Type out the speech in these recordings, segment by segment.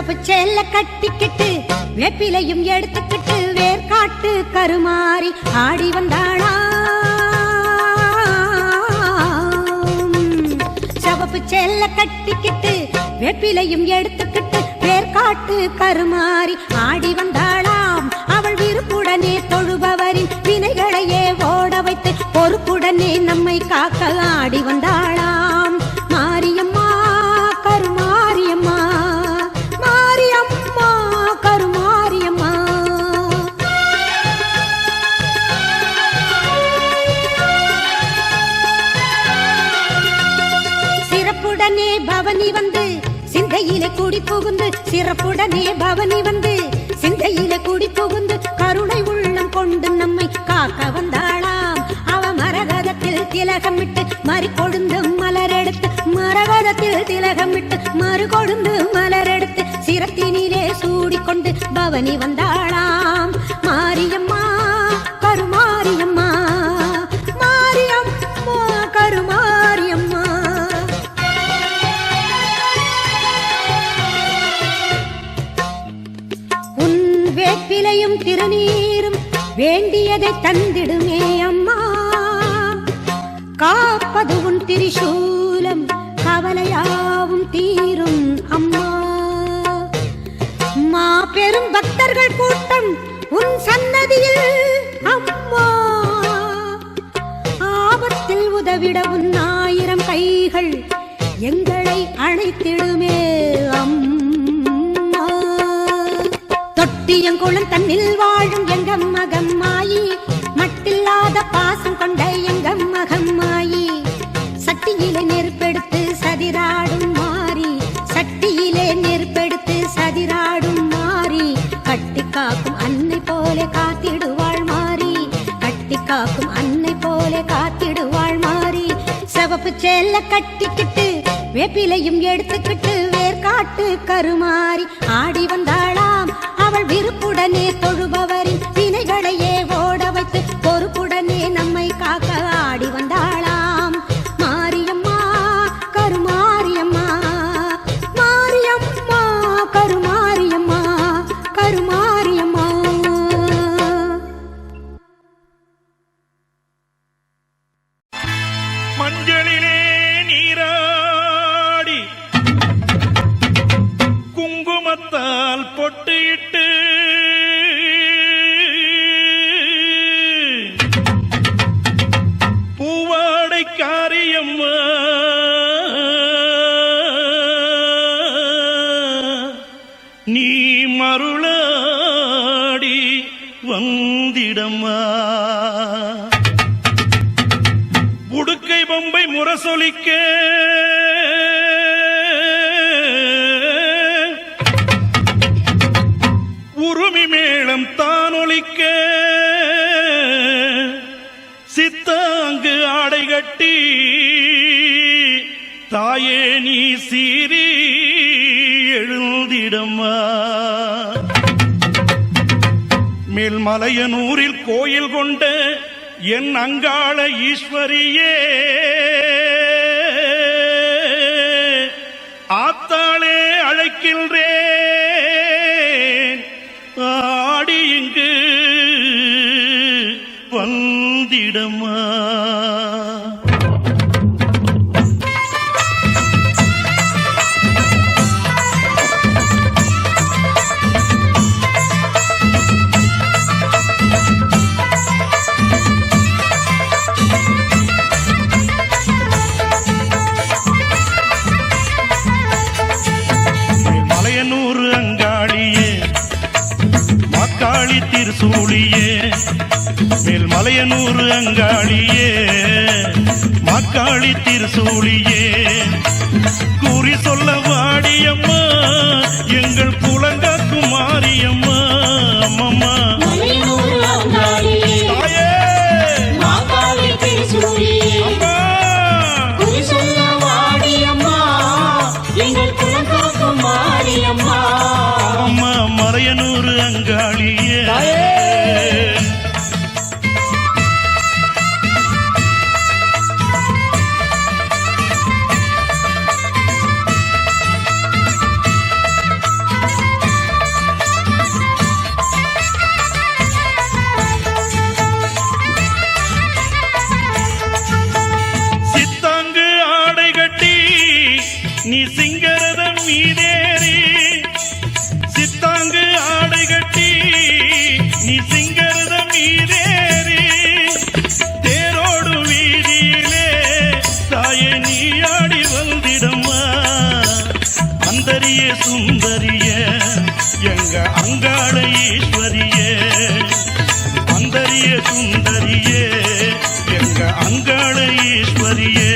சிவப்பு சேல கட்டிக்கிட்டு வேப்பிலையும் எடுத்துக்கிட்டு வேர்காட்டு கருமாறி ஆடி வந்தாளா. சிவப்பு சேல கட்டிக்கிட்டு வேப்பிலையும் எடுத்துக்கிட்டு வேர்காட்டு கருமாறி ஆடி வந்தாளாம். அவள் விருப்புடனே தொழுபவரின் வினைகளையே ஓட வைத்து பொறுப்புடனே நம்மை காக்க ஆடி வந்தாளாம். மாரியம்மா கருமாரியம்மா, மாரியம்மா கருமாரியம்மா. சிறப்புடனே பவனி வந்து சிந்தையிலே கூடி புகுந்து, சிறப்புடனே பவனி வந்து சிந்தையிலே கூடி புகுந்து கருணை உள்ளம் கொண்டு நம்மை காக்க வந்தாளாம். அவ மரகதத்தில் திலகமிட்டு மறி கொழுந்து மலரெடுத்து, மரகதத்தில் திலகமிட்டு மறு கொழுந்து மலரெடுத்து சிரத்தினிலே சூடிக்கொண்டு பவனி வந்தாளாம். மாரியம்மா கருமாரியம்மா, மாரியம்மா கருமாரியம்மா. உன் வேப்பிலையும் திருநீரும் வேண்டியதை தந்திடுமே அம்மா. காப்பது உன் திரிசூலம் கவலையாவும் தீரும் அம்மா. மாபெரும் பக்தர்கள் கூட்டம் உன் சன்னதியில் அம்மா. ஆபத்தில் உதவிட உன் 1000 கைகள் எங்களை அழைத்திடுமே அம்மா. தொட்டியங்குளம் தன்னில் வாழும் எங்க மகம்மாயி, மட்டில்லாத பாசம் கொண்ட எங்க மகம்மாயி. சட்டியிலே நெருப்பெடுத்து சதிராடும் மாறி, சட்டியிலே நெருப்பெடுத்து சதிராடும் மாறி. கட்டி காக்கும் அன்னை போல காத்திடுவாள் மாறி, கட்டி காக்கும் அன்னை போல காத்திடுவாள் மாறி. சிவப்பு சேல கட்டிக்கிட்டு வேப்பிலையும் எடுத்துக்கிட்டு வேர்காட்டு கருமாறி ஆடி வந்தாளாம். அவள் விருப்புடனே தொழுபவரின் வினைகளையே ஓட வைத்து பொறுப்புடனே நம்மை காக்க ஆடி வந்தாளாம். மாரியம்மா கருமாரியம்மா, மாரியம்மா கருமாரியம்மா, கருமாரியம்மா. மஞ்சளிலே நீராடி குங்குமத்தால் பொட்டிட்டு பூவாடை காரியம்மா நீ மருளாடி வந்திடம்மா. உடுக்கை பொம்பை முரசொலிக்க உருமி மேளம் தானொலிக்க சித்தாங்கு ஆடை கட்டி தாயே நீ சீறி எழுந்திடம்மா. மேல்மலையனூரில் கோயில் கொண்ட என் அங்காள ஈஸ்வரியே, ஆத்தாளே அழைக்கின்றேன் ஆடி இங்கு வந்திடம்மா. திருசூழியே மேல்மலையனூர் அங்காளியே, மாக்காளி திருசூழியே. கூறி சொல்ல வாடியம்மா எங்கள் குலங்காக்கும் மாரியம்மா. அம்மம்மா அம்மா மலையனூர் அங்காளியே. சுந்தரிய எங்க அங்காள ஈஸ்வரியே அந்தரிய சுந்தரியே எங்க அங்காள ஈஸ்வரியே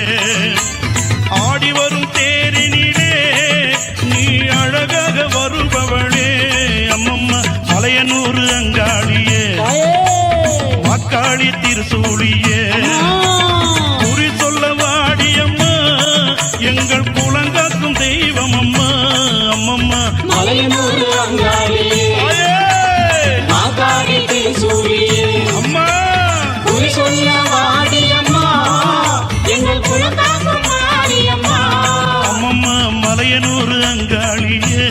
ஆடி வரும் தேரினிலே நீ அழகாக வருபவளே அம்மம்மா மலையனூர் அங்காளியே மக்காளி திருசூழியே குறி சொல்ல வாடியம்மா எங்கள் குலங்காக்கும் தெய்வம் அம்மா அம்மம்மா மலையனூர் அங்காளியே மாகாளி திருசூழியே அம்மா குறி சொல்ல வாடியம்மா எங்கள் குலங்காக்கும் மாரியம்மா அம்மம்மா மலையனூர் அங்காளியே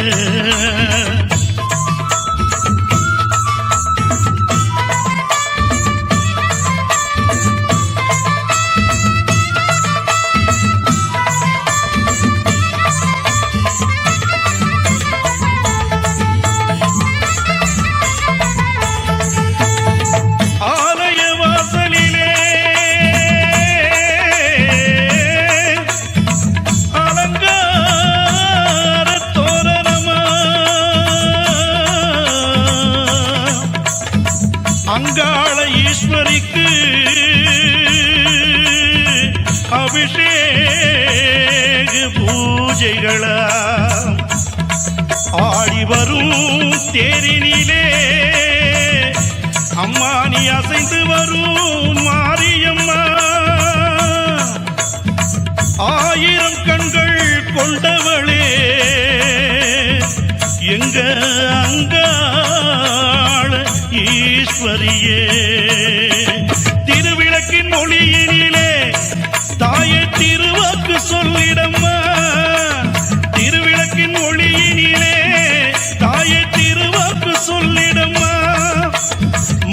ஆலய வாசலிலே அலங்கார தோரணமா அங்காள ஈஸ்வரிக்கு அபிஷேக பூஜைகளா ஆடி வரும் தேரினிலே அம்மா நீ அசைந்து வரும் மாரியம்மா ஆயிரம் கண்கள் கொண்டவளே எங்க அங்காள ஈஸ்வரியே திருவிளக்கின் ஒளியினிலே தாயை திருவாக்கு சொல்லிடம்மா திருவிளக்கின் ஒளியினிலே தாயை திருவாக்கு சொல்லிடம்மா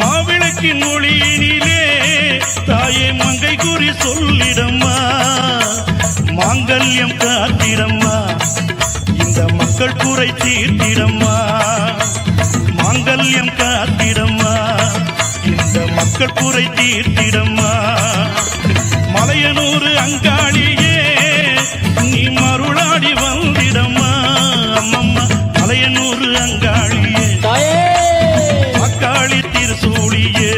மாவிளக்கின் ஒளியினிலே தாயே மங்கை குறி சொல்லிடம்மா மாங்கல்யம் காத்திடம்மா இந்த மக்கள் குறை தீர்த்திடம்மா மாங்கல்யம் காத்திடம்மா இந்த மக்கள் குறை தீர்த்திடம்மா மலையனூர் அங்காளியே நீ மருளாடி வந்திடம்மா அம்மம்மா மலையனூர் அங்காளியே மக்காளி திருசூழியே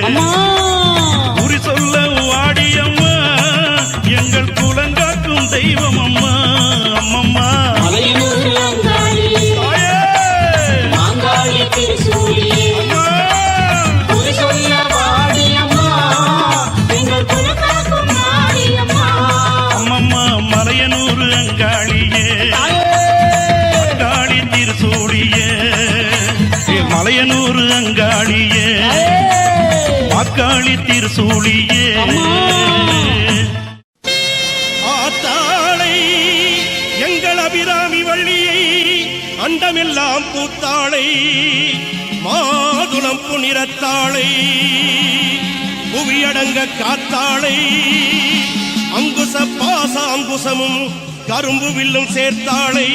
குறி சொல்ல வாடியம்மா எங்கள் குலங்காக்கும் தெய்வம் அம்மா அம்மம்மா மலையனூர் அங்காளியே மாகாளி திருசூழியே அம்மா குறி சொல்ல வாடியம்மா எங்கள் குலங்காக்கும் மாரியம்மா அம்மம்மா மலையனூர் அங்காளியே அங்காளி திருசூழியே மலையனூர் அங்காளியே மக்காளி திருசூழியே ஆத்தாளை எங்கள் அபிராமி வள்ளியை அண்டமெல்லாம் பூத்தாளை மாதுளம் புனிரத்தாளை புவியடங்க காத்தாளை அங்குச பாச அங்குசமும் கரும்பு வில்லும் சேர்த்தாளை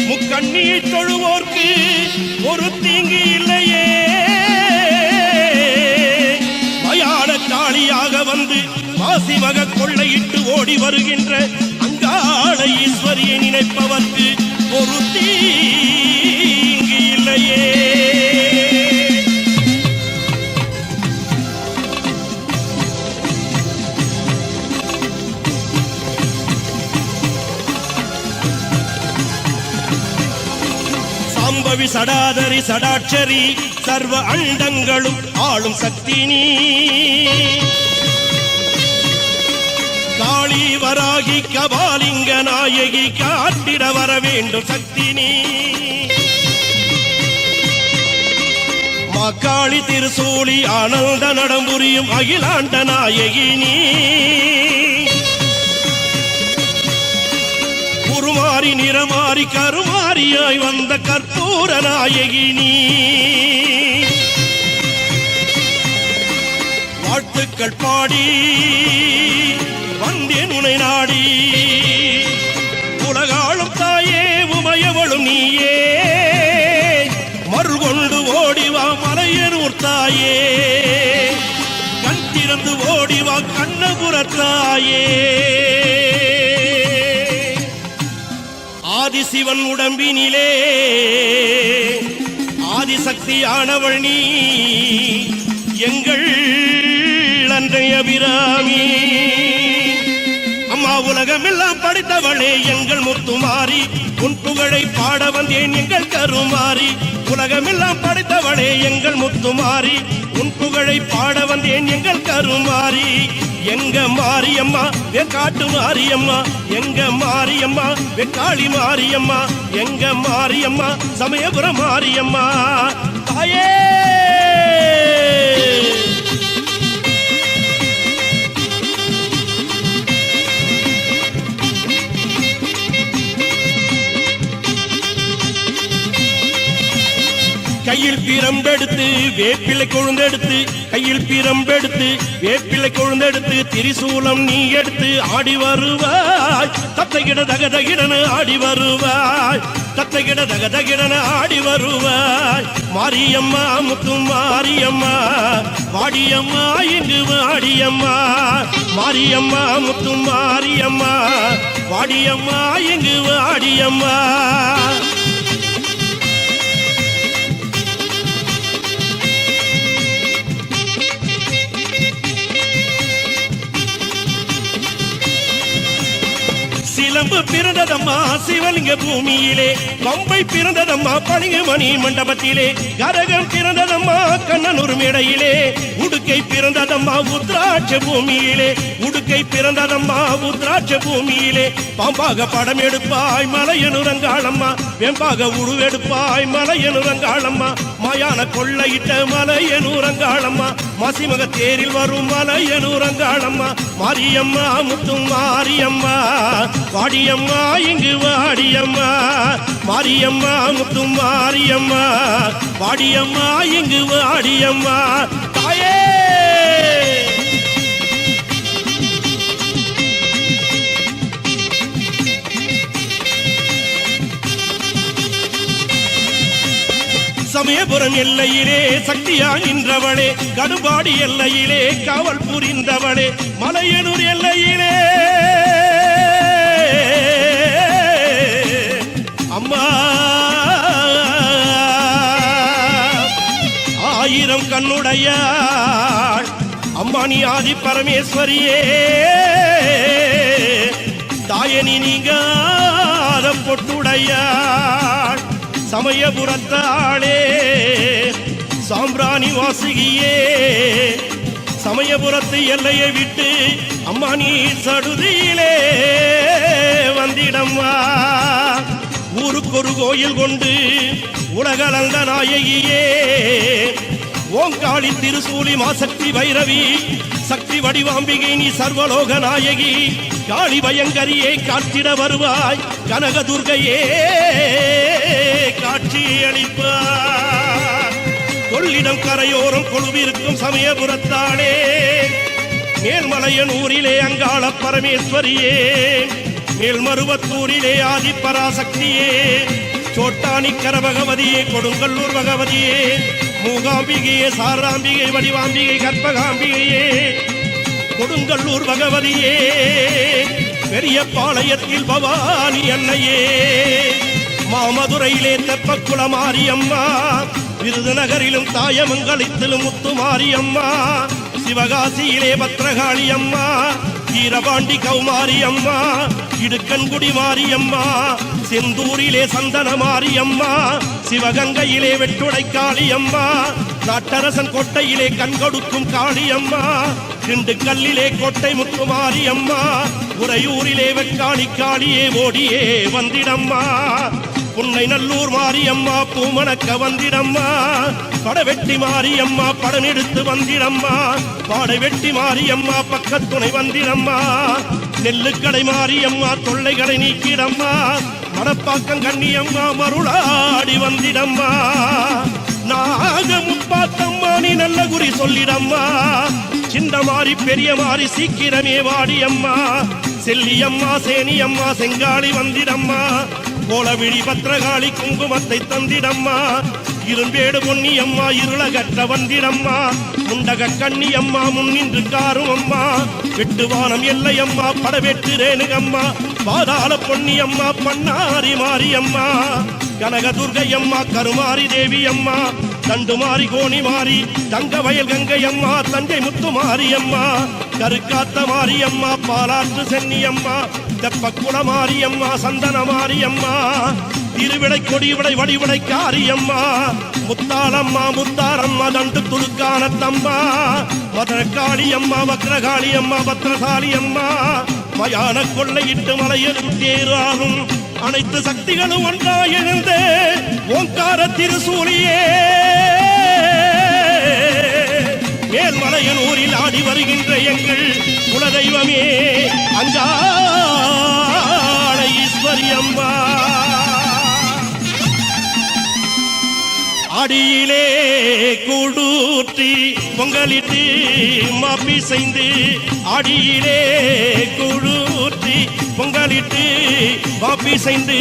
முக்கண்ணியை தொழுவோர்க்கு ஒரு தீங்கு இல்லையே மயான காளியாக வந்து மாசிமக கொள்ளையிட்டு ஓடி வருகின்ற அங்காள ஈஸ்வரியை நினைப்பவர்க்கு ஒரு தீங்கு இல்லையே சாம்பவி சடாதரி சடாட்சரி சர்வ அண்டங்களும் ஆளும் சக்தி நீ காளி வராகி கபாலிங்க நாயகி காத்திட வர வேண்டும் சக்தி நீ மக்காளி திருசூழி ஆனந்த நடம்புரியும் அகிலாண்ட நாயகி நீ குருமாரி நிறமாரி கருமாரியாய் வந்த கற்பூர நாயகி நீ வாழ்த்துக்கள் பாடி வந்தேன் உனை நாடி உலகாளும் தாயே உமையவளும் நீயே மறுகொண்டு ஓடிவா மலையனூர் தாயே கண் திறந்து ஓடிவா கண்ணபுர தாயே ஆதிசிவன் உடம்பினிலே ஆதிசக்தியானவள் நீ எங்கள் அன்றைய அபிராமி அம்மா உலகமெல்லாம் படித்தவளே எங்கள் முத்துமாரி உன் புகழை பாட வந்தேன் எங்கள் கருமாரி உலகமெல்லாம் படித்தவளே எங்கள் முத்துமாரி உன் புகழை பாட வந்தேன் எங்கள் கருமாரி எங்க மாரியம்மா வெக்காட்டு மாரியம்மா எங்க மாரியம்மா வெக்காளி மாரியம்மா எங்க மாரியம்மா சமயபுரம் மாரியம்மா தாயே கையில் பிரம்பெடுத்து வேப்பிலை கொழுந்தெடுத்து கையில் பிரம்பெடுத்து வேப்பிலை கொழுந்தெடுத்து திரிசூலம் நீ எடுத்து ஆடி வருவாய் தத்தைகிட தகதகிடன ஆடி வருவாய் தத்தைகிட தகதகிடன ஆடி வருவாய் மாரியம்மா முத்து மாரியம்மா வாடியம்மா இங்கு வாடியம்மா மாரியம்மா முத்து மாரியம்மா வாடியம்மா இங்கு வாடியம்மா சிலம்பு பிறந்ததம்மா சிவலிங்க பூமியிலே பம்பை பிறந்ததம்மா பளிங்கு மணி மண்டபத்திலே கரகம் பிறந்ததம்மா கண்ணனூர் மேடையிலே உடுக்கை பிறந்ததம்மா உத்ராட்ச பூமியிலே உடுக்கை பிறந்ததம்மா உத்ராட்ச பூமியிலே பாம்பாக படம் எடுப்பாய் மலையனுரங்காளம்மா வெம்பாக உருவெடுப்பாய் மலையனுரங்காளம்மா மாயான கொள்ளையிட்ட மலையனுரங்காளம்மா மசிமக தேரில் வரும் மலையனுரங்காளம்மா மாரியம்மா முத்து மாரியம்மா வாடியம்மா இங்கு வாடியம்மா மாரியம்மா முத்து மாரியம்மா வாடியம்மா இங்கு வாடியம்மா தாயே சமயபுரம் எல்லையிலே சக்தியா நின்றவளே கடுபாடி எல்லையிலே காவல் புரிந்தவளே மலையனூர் எல்லையிலே அம்மா ஆயிரம் கண்ணுடையாள் அம்மா நீ ஆதி பரமேஸ்வரியே தாயனி நீங்காத பொட்டுடையாள் சமயபுரத்தாளே சாம்பிராணி வாசுகியே சமயபுரத்து எல்லையை விட்டு அம்மா நீ சடுதியிலே வந்திடம்மா ஊருக்கொரு கோயில் கொண்டு உலகளந்த நாயகியே ஓங்காளி திருசூலி மாசக்தி பைரவி சக்தி வடிவாம்பிகை நீ சர்வலோக நாயகி காளி பயங்கரியே காத்திட வருவாய் கனகதுர்கையே காட்சி அளிப்பார் கொள்ளிடம் கரையோரம் கொழுவிருக்கும் சமயபுரத்தாளே மேல்மலையனூரிலே அங்காள பரமேஸ்வரியே மேல்மருவத்தூரிலே ஆதிப்பராசக்தியே சோட்டானிக்கர பகவதியே கொடுங்கல்லூர் பகவதியே மூகாம்பிகையே சாராம்பிகை வடிவாம்பிகை கற்பகாம்பிகையே கொடுங்கல்லூர் பகவதியே பெரிய பாளையத்தில் பவானி அன்னையே மாமதுரையிலே தெப்பக்குள மாரியம்மா விருதுநகரிலும் தாயமங்கலத்திலும் முத்து மாரியம்மா சிவகாசியிலே பத்ரகாளி அம்மா வீரபாண்டி கௌமாரி அம்மா இடுக்கன்குடி மாரியம்மா செந்தூரிலே சந்தன மாரியம்மா சிவகங்கையிலே வெட்டுடை காளியம்மா நாட்டரசன் கோட்டையிலே கண்கொடுக்கும் காளியம்மா திண்டுக்கல்லிலே கோட்டை முத்து மாரியம்மா உறையூரிலே வெக்காளி காளியே ஓடியே வந்திடம்மா புன்னை நல்லூர் மாரியம்மா பூமணக்க வந்திடம்மா படவெட்டி மாரியம்மா படம் எடுத்து வந்திடம்மா பாடை வெட்டி மாரியம்மா பக்கத்துணை வந்திடம்மா நெல்லுக்கடை மாரியம்மா தொல்லைகளை நீக்கிடம்மா மடப்பாக்கம் கண்ணியம்மா மருளாடி வந்திடம்மா நாக முப்பாத்தம்மா நீ நல்ல குறி சொல்லிடம்மா சின்ன மாறி பெரிய மாறி சீக்கிரமே வாடியம்மா செல்லியம்மா சேனியம்மா செங்காளி வந்திடம்மா கோலவிழி பத்ரகாளி குங்குமத்தை தந்திடம்மா இரும்பேடு பொன்னி அம்மா இருளகற்ற வந்திரம்மா முண்டக கண்ணி அம்மா முன்னின்று காரும் அம்மா வெட்டுவானம் எல்லை அம்மா படவெட்டு ரேணுகம்மா பாதாள பொன்னி அம்மா பண்ணாரி மாரி அம்மா கனகதுர்கை அம்மா கருமாரி தேவி அம்மா தண்டுமாரி கோணி மாறி தங்க வயல் கங்கை அம்மா தஞ்சை முத்து மாரி அம்மா கருக்காத்த மாரி அம்மா பாலாற்று சென்னி அம்மா தெப்பக்குள மாரி அம்மா சந்தன மாரி அம்மா திருவிடை கொடிவிடை வடிவிடை காரியம்மா முத்தாளம்மா முத்தாரம்மா தண்டு துலுக்கானத்தம்மா மதுரக்காளி அம்மா வக்ரகாளி அம்மா பத்ரசாலி அம்மா மயான கொள்ளையிட்டு மலையெழும் தேராகும் அனைத்து சக்திகளும் ஒன்றாய் எழுந்து ஓங்கார திருசூலியே மேல்மலையன் ஊரில் ஆடி வருகின்ற எங்கள் குலதெய்வமே அங்காள ஈஸ்வரி அம்மா அடியிலே கூடூற்றி பொங்கலிட்டு மாப்பி செய்து அடியிலே கூடூற்றி பொங்கலிட்டு மாப்பி செய்து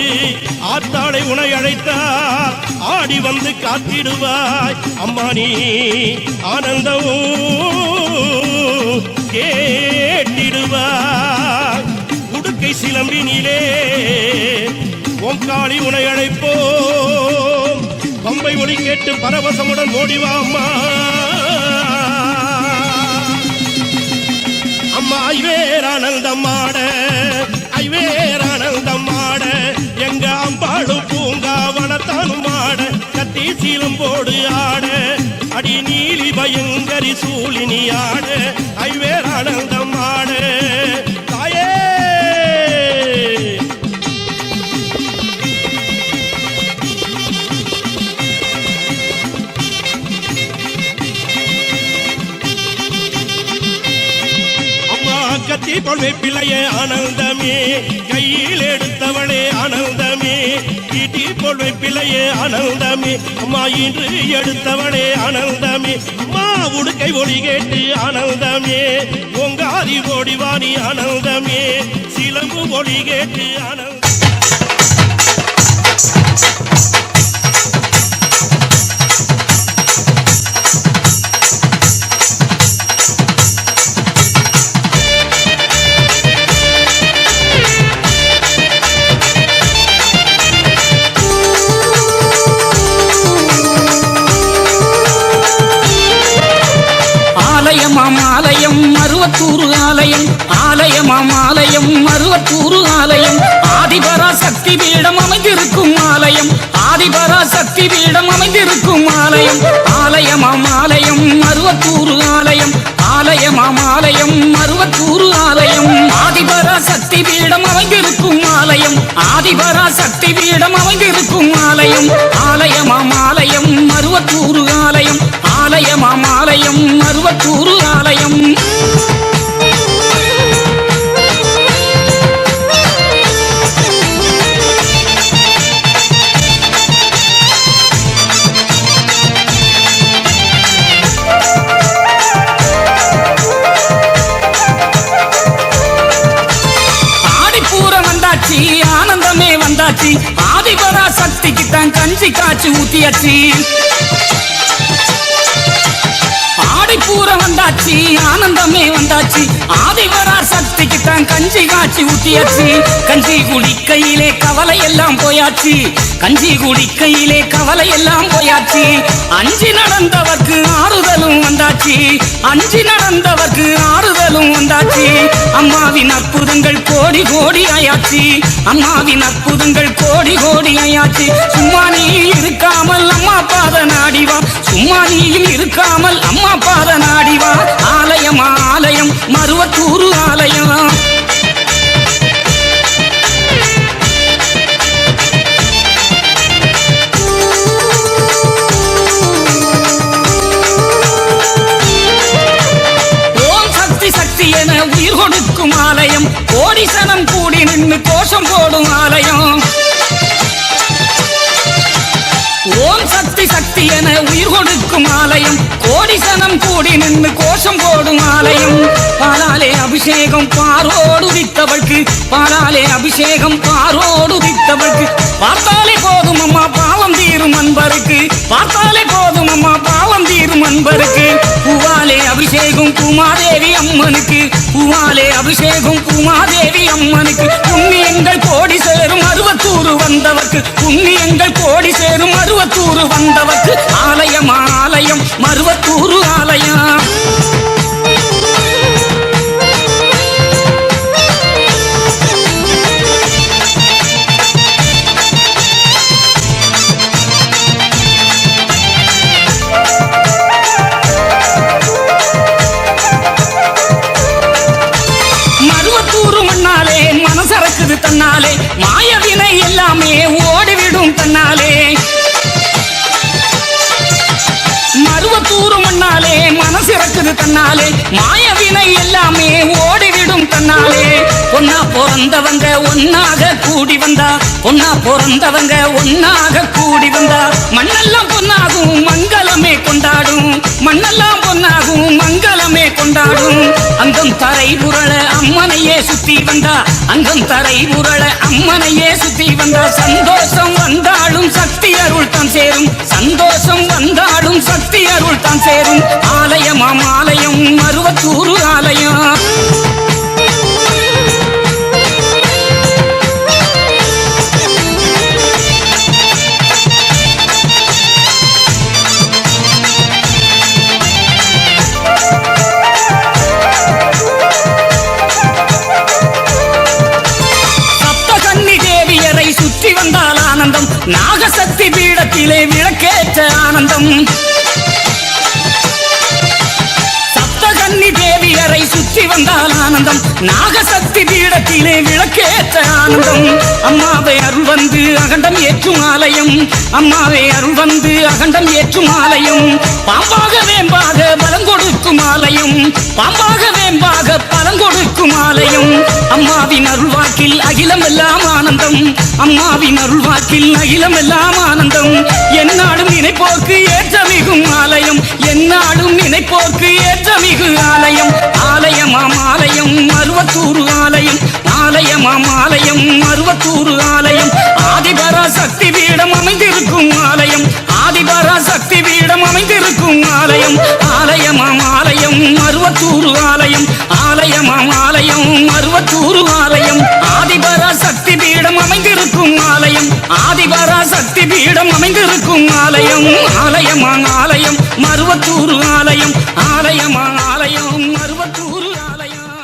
ஆத்தாளை உனை அழைத்தார் ஆடி வந்து காத்திடுவாய் அம்மா நீ ஆனந்தம் கேட்டிடுவாய் உடுக்கை சிலம்பினிலே ஓங்காளி உனை அழைப்போம் பம்பை ஒளி கேட்டு பரவசமுடன் ஓடிவா அம்மா அம்மா ஐவேரானந்தமாட ஐவேரானந்தமாட எங்க அம்பாளும் பூங்காவனத்தானும் ஆட கத்தி சீலம்போடு ஆட அடி நீலி பயங்கரி சூழினி ஆட ஐவேரானந்தமாட தாயே கத்தி பொழுவை பிள்ளையே ஆனந்தமே கையில் எடுத்தவளே ஆனந்தமே ஈட்டி பொழுவை பிள்ளையே ஆனந்தமே அம்மா இன்று எடுத்தவளே ஆனந்தமே அம்மா உடுக்கை ஒளி கேட்டு ஆனந்தமே பொங்காரி ஓடிவாணி ஆனந்தமே சிலம்பு ஒளி கேட்டு ஆனந்த ஆலயம் மருவத்தூர் ஆலயம் ஆலயமாம் ஆலயம் மருவத்தூர் ஆலயம் ஆதிபரா சக்தி பீடம் அமைந்திருக்கும் ஆலயம் ஆதிபரா சக்தி பீடம் அமைந்திருக்கும் ஆலயம் ஆலயமாம் ஆலயம் மருவத்தூர் ஆலயம் ஆலயமாம் ஆலயம் மருவத்தூர் ஆலயம் ஆதிபரா சக்தி பீடம் அமைந்திருக்கும் ஆலயம் ஆதிபரா சக்தி பீடம் அமைந்திருக்கும் ஆலயம் ஆலயமாம் ஆலயம் மருவத்தூர் ஆலயம் ஆலயமாம் ஆலயம் மருவத்தூர் ஆலயம் ஆனந்தமே வந்தாச்சு ஆதிபரா சக்திக்கு தான் கஞ்சி காய்ச்சி ஊத்தியாச்சு ஆடிப்பூர வந்தாச்சு ஆனந்தமே வந்தாச்சு ஆதிபரா சக்திக்கு தான் கஞ்சி காய்ச்சி ஊத்தியாச்சு கஞ்சி குடிக்கையிலே கவலை எல்லாம் போயாச்சு கஞ்சி குடிக்கையிலே கவலை எல்லாம் போயாச்சு அஞ்சி நடந்தவர்க்கு ஆறுதலும் வந்தாச்சு அஞ்சி நடந்தவர்க்கு ஆறுதலும் வந்தாச்சு அம்மாவின் அற்புதங்கள் கோடி கோடி ஆயாச்சு அம்மாவின் அற்புதங்கள் கோடி கோடி ஆயாச்சு சும்மா நீ இருக்காமல் அம்மா பாத நாடிவா சும்மா நீயும் இருக்காமல் அம்மா பாத நாடிவா ஆலயம் ஆலயம் மருவத்தூர் ஆலயம் உயிர் கொடுக்கும் ஆலயம் கோடி சனம் கூடி நின்று கோஷம் போடும் ஆலயம் ஓம் சக்தி சக்தி என உயிர் கொடுக்கும் ஆலயம் கோடி சனம் கூடி நின்று கோஷம் போடும் ஆலயம் பாலாலே அபிஷேகம் பாரோடு வித்தவൾക്ക് பாலாலே அபிஷேகம் பாரோடு வித்தவൾക്ക് பார்த்தாலே போதும் அம்மா பாவம் தீரும் அன்பருக்கு பார்த்தா அபிஷேகம் பூமாதேவி அம்மனுக்கு பூவாலே அபிஷேகம் பூமாதேவி அம்மனுக்கு புண்ணியங்கள் கோடி சேரும் அருவத்தூர் வந்தவர்க்கு புண்ணியங்கள் கோடி சேரும் அருவத்தூர் வந்தவர்க்கு ஆலயம் ஆலயம் மருவத்தூர் ஆலயம் மனசறக்குது தன்னாலே மாயவினை எல்லாமே ஓடிவிடும் தன்னாலே மருவத்தூரு மண்ணாலே மனசிறக்குது தன்னாலே மாயவினை எல்லாமே ஓடிவிடும் தன்னாலே பொன்னா பிறந்தவங்க ஒன்னாக கூடி வந்தா பொன்னா பிறந்தவங்க ஒன்னாக கூடி வந்தா மண்ணெல்லாம் பொன்னாகும் மங்களமே கொண்டாடும் மண்ணெல்லாம் பொன்னாகும் மங்களமே கொண்டாடும் அங்கம் தரை புரள அம்மனையே சுத்தி வந்தா அங்கம் தரை புரள அம்மனையே சுத்தி வந்தா சந்தோஷம் வந்தாலும் சக்தி அருள் தான் சேரும் சந்தோஷம் வந்தாலும் சக்தி அருள் தான் சேரும் ஆலயமாம் ஆலயம் மருவத்தூர் ஆலயம் சுற்றி வந்தால் ஆனந்தம் நாகசக்தி பீடத்திலே விளக்கேற்ற ஆனந்தம் சப்தகன்னி தேவியரை சுற்றி வந்தால் ஆனந்தம் நாகசக்தி பீடத்திலே விளக்கேற்ற ஆனந்தம் அம்மாவை அருள் வந்து அகண்டம் ஏற்றும் ஆலயம் அம்மாவை அருள் வந்து அகண்டம் ஏற்றும் ஆலயம் பாம்பாக வேம்பாக பலம் கொடுக்கும் ஆலயம் பாம்பாக வேம்பாக பலம் கொடுக்கும் ஆலயம் அம்மாவின் அருள்வாக்கில் அகிலம் எல்லாம் ஆனந்தம் அம்மாவின் அருள்வாக்கில் அகிலம் எல்லாம் ஆனந்தம் என்னாலும் நினைப்போர்க்கு ஏற்றமிகும் ஆலயம் என்னாலும் நினைப்போர்க்கு ஏற்றமிகு ஆலயம் ஆலயமாம் ஆலயம் மருவத்தூர் ஆலயம் ஆலயமாம் ஆலயம் மருவத்தூர் ஆலயம் ஆதிபரா சக்தி பீடம் அமைந்திருக்கும் ஆலயம் ஆதிபரா சக்தி பீடம் அமைந்திருக்கும் ஆலயம் ஆலயமாம் ஆலயம் மருவத்தூர் ஆலயம் ஆலயமாம் ஆலயம் மருவத்தூர் ஆலயம் ஆதிபரா சக்தி பீடம் அமைந்திருக்கும் ஆலயம் ஆதிபரா சக்தி பீடம் அமைந்திருக்கும் ஆலயம் ஆலயமாம் ஆலயம் மருவத்தூர் ஆலயம் ஆலயமாம் ஆலயம் மருவத்தூர் ஆலயம்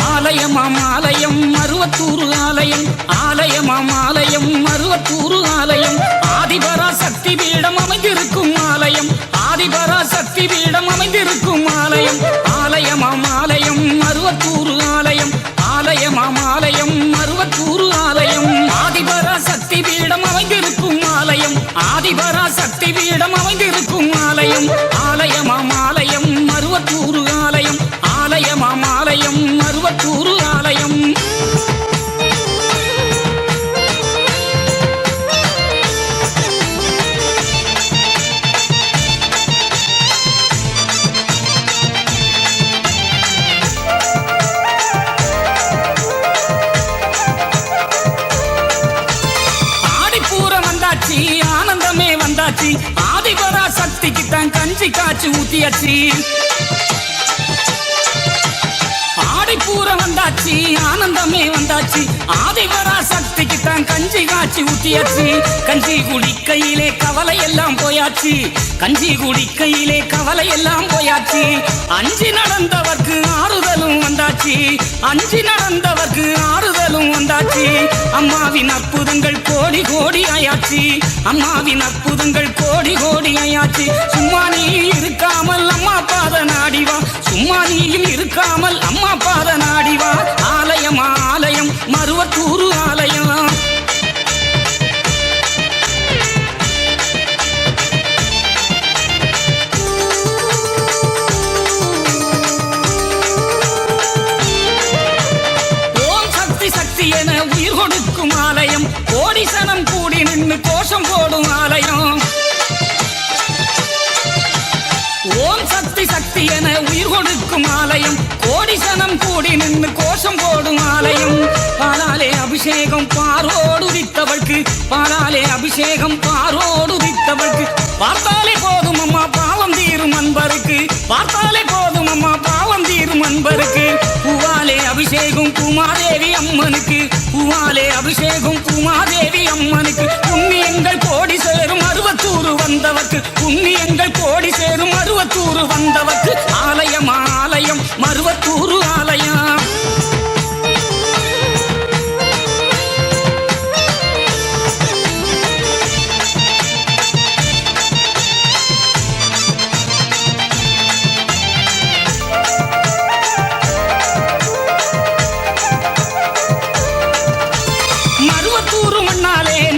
ஆலயமாம் ஆலயம் மருவத்தூர் ஆலயம் ஆலயமாம் ஆலயம் மருவத்தூர் ஆலயம் ஆதிபரா சக்தி பீடம் அமைந்திருக்கும் ஆலயம் ஆதிபரா சக்தி பீடம் அமைந்திருக்கும் ஆலயம் ஆலயமாம் ஆலயம் மருவத்தூர் ஆலயம் ஆலயமாம் ஆலயம் மருவத்தூர் ஆலயம் ஆதிபரா சக்தி பீடம் அமைந்திருக்கும் ஆலயம் ஆதிபரா சக்தி பீடம் அமைந்திருக்கும் ஆலயம் ஆலயமாம் ஆலயம் மருவத்தூர் ஆலயம் ஆலயமாம் ஆலயம் மருவத்தூர் ஆலயம் ஆடிப்பூரம் வந்தாச்சு ஆனந்தமே வந்தாச்சு ஆதிபரா சக்திக்கு தான் கஞ்சி காய்ச்சி ஊத்தியாச்சு ஆடிப்பூரம் வந்தாச்சு ஆனந்தமே வந்தாச்சு ஆதிபரா சக்திக்கு தான் கஞ்சி காய்ச்சி ஊத்தியாச்சு கஞ்சி குடிக்கையிலே கவலை எல்லாம் போயாச்சு கஞ்சி குடிக்கையிலே கவலை எல்லாம் போயாச்சு அஞ்சி நடந்தவர்க்கு ஆறுதலும் வந்தாச்சு அஞ்சி நடந்தவர்க்கு ஆறுதலும் வந்தாச்சு அம்மாவின் அற்புதங்கள் கோடி கோடி ஆயாச்சு அம்மாவின் அற்புதங்கள் கோடி கோடி ஆயாச்சு சும்மா நீ இருக்காமல் அம்மா பாத நாடிவா சும்மா நீயும் இருக்காமல் அம்மா பாத நாடிவா ஆலயம் ஆலயம் மருவத்தூர் ஆலயம் ஓம் சக்தி சக்தி என உயிர் கொடுக்கும் கொடுக்கும் ஆலயம் கோடிசனம் கூடி நின்று கோஷம் போடும் ஆலயம் பாலாலே அபிஷேகம் பாரோடு வித்தவൾക്ക് பாலாலே அபிஷேகம் பாரோடு வித்தவൾക്ക് பார்த்தாலே போதும் அம்மா பாவம் தீரும் அன்பருக்கு பார்த்தாலே போதும் அம்மா பாவம் தீரும் அன்பருக்கு பூவாலே அபிஷேகம் பூமாதேவி அம்மனுக்கு பூவாலே அபிஷேகம் பூமாதேவி அம்மனுக்கு புண்ணியங்கள் கோடி சேரும் அருவத்தூர் வந்தவர்க்கு புண்ணியங்கள் கோடி சேரும் அருவத்தூர் வந்தவர்க்கு ஆலயம் ஆலயம் மருவத்தூர் ஆலயம்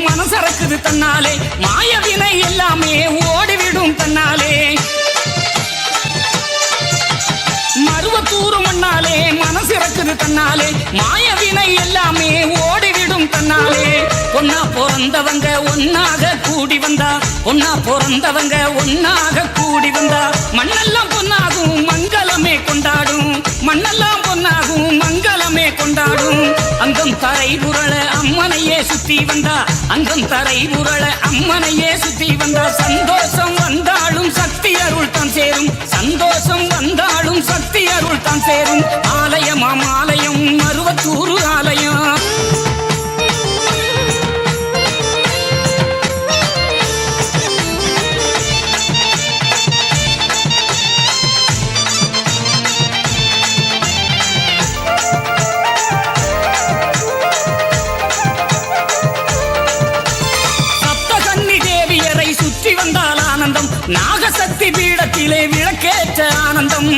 மனசறக்குது தன்னாலே மாயவினை எல்லாமே ஓடிவிடும் தன்னாலே மருவத்தூரு மண்ணாலே மனசிறக்குது தன்னாலே மாயவினை எல்லாமே ஓடிவிடும் தன்னாலே பொன்னா பிறந்தவங்க ஒன்னாக கூடி வந்தா பொன்னா பிறந்தவங்க ஒன்னாக கூடி வந்தா மண்ணெல்லாம் பொன்னாகும் மங்களமே கொண்டாடும் மண்ணெல்லாம் பொன்னாகும் மங்களமே கொண்டாடும் அங்கம் தரை புரள அம்மனையே சுத்தி வந்தா அங்கம் தரை புரள அம்மனையே சுத்தி வந்தா சந்தோஷம் வந்தாலும் சக்தி அருள் தான் சேரும் சந்தோஷம் வந்தாலும் சக்தி அருள் தான் சேரும் ஆலயமாம் ஆலயம் மருவத்தூர் ஆலயம் நாகசக்தி பீடத்திலே விளக்கேற்ற ஆனந்தம்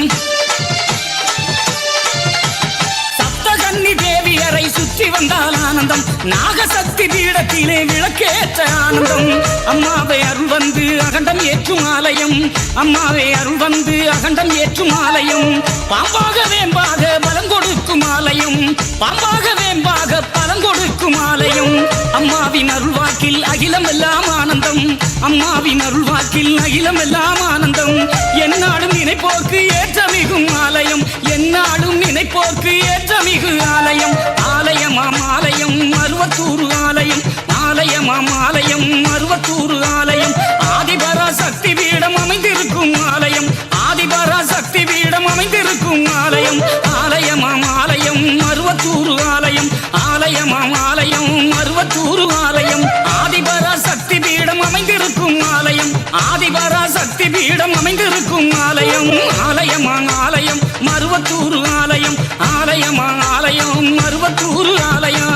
சப்தகன்னி தேவியரை சுற்றி வந்தால் ஆனந்தம் நாகசக்தி பீடத்திலே விளக்கேற்ற ஆனந்தம் அம்மாவை அருள் வந்து அகண்டம் ஏற்றும் ஆலயம் அம்மாவை அருள் வந்து அகண்டம் ஏற்றும் ஆலயம் பாம்பாக வேம்பாக பலம் கொடுக்கும் ஆலயம் பாம்பாக வேம்பாக பலம் கொடுக்கும் ஆலயம் அம்மாவின் அருள்வாக்கில் அகிலம் எல்லாம் ஆனந்தம் அம்மாவின் அருள்வாக்கில் அகிலம் எல்லாம் ஆனந்தம் என்னாலும் நினைப்போர்க்கு ஏற்றமிகும் ஆலயம் என்னாலும் நினைப்போர்க்கு ஏற்றமிகு ஆலயம் ஆலயமாம் ஆலயம் மருவத்தூர் ஆலயம் ஆலயமாம் ஆலயம் மருவத்தூர் ஆலயம் ஆதிபரா சக்தி பீடம் அமைந்திருக்கும் ஆலயம் ஆதிபரா சக்தி பீடம் அமைந்திருக்கும் ஆலயம் ஆலயமாம் ஆலயம் மருவத்தூர் ஆலயம் ஆலயமாம் ஆலயம் மருவத்தூர் ஆலயம் ஆதிபரா சக்தி பீடம் அமைந்திருக்கும் ஆலயம் ஆதிபரா சக்தி பீடம் அமைந்திருக்கும் ஆலயம் ஆலயமாம் ஆலயம் மருவத்தூர் ஆலயம் ஆலயமாம் ஆலயம் மருவத்தூர் ஆலயம்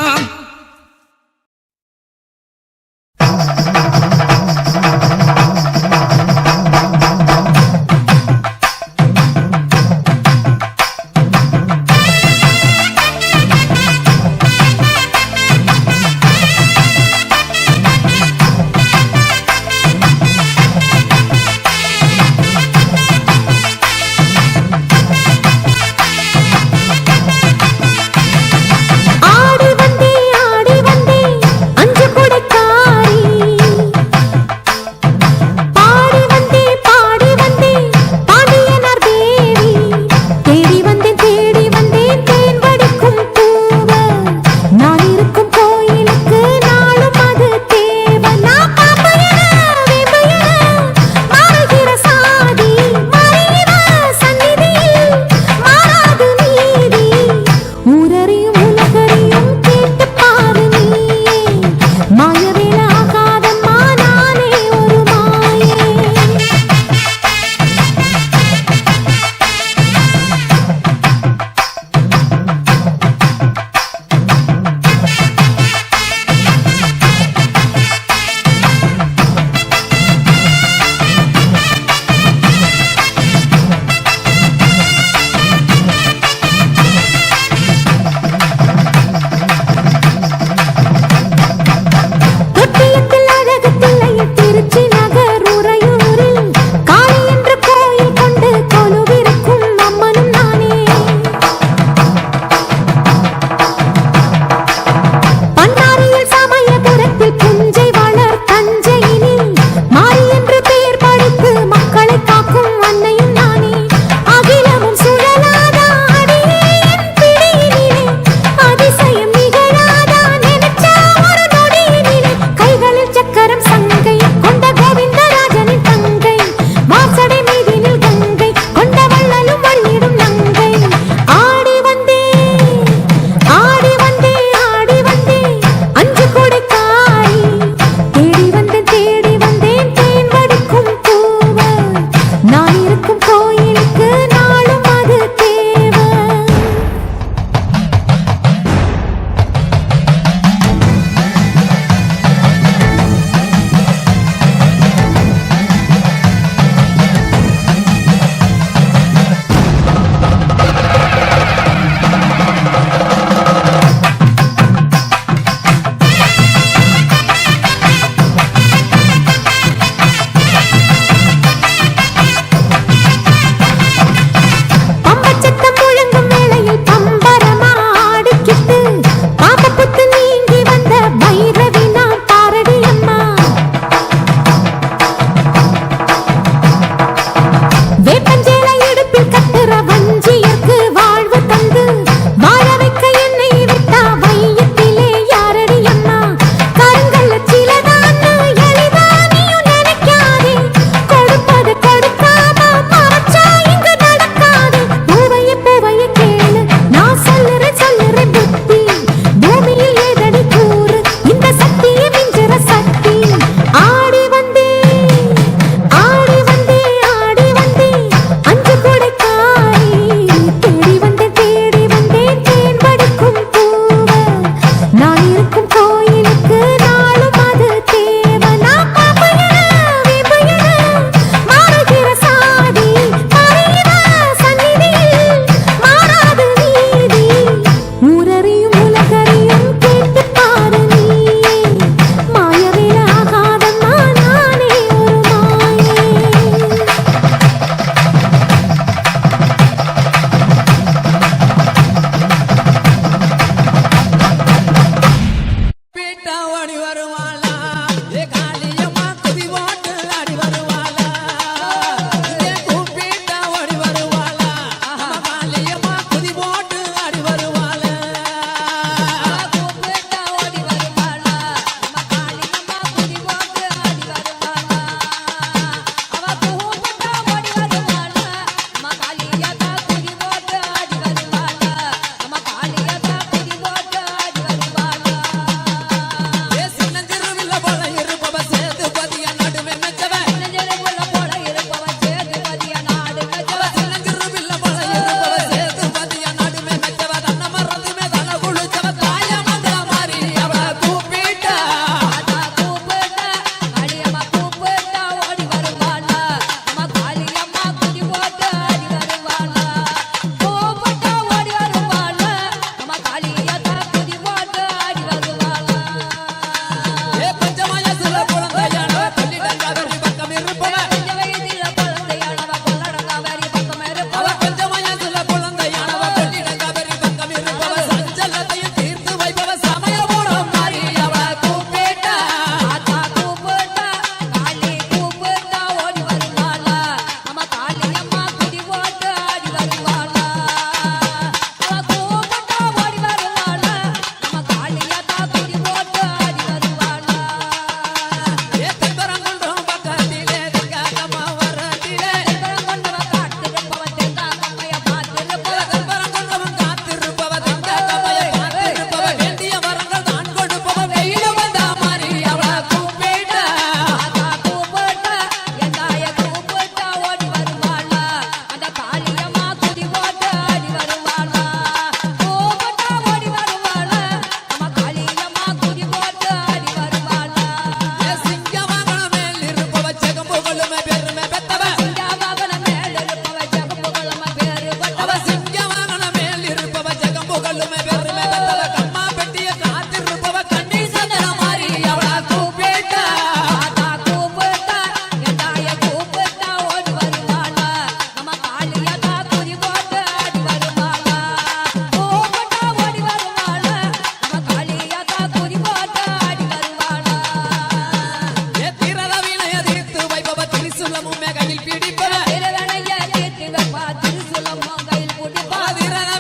திருசூலமும் கையில் பிடிப்ப திருவனைய தீர்த்து வைப்பா திருசூலமோ கையில் பிடிப்பா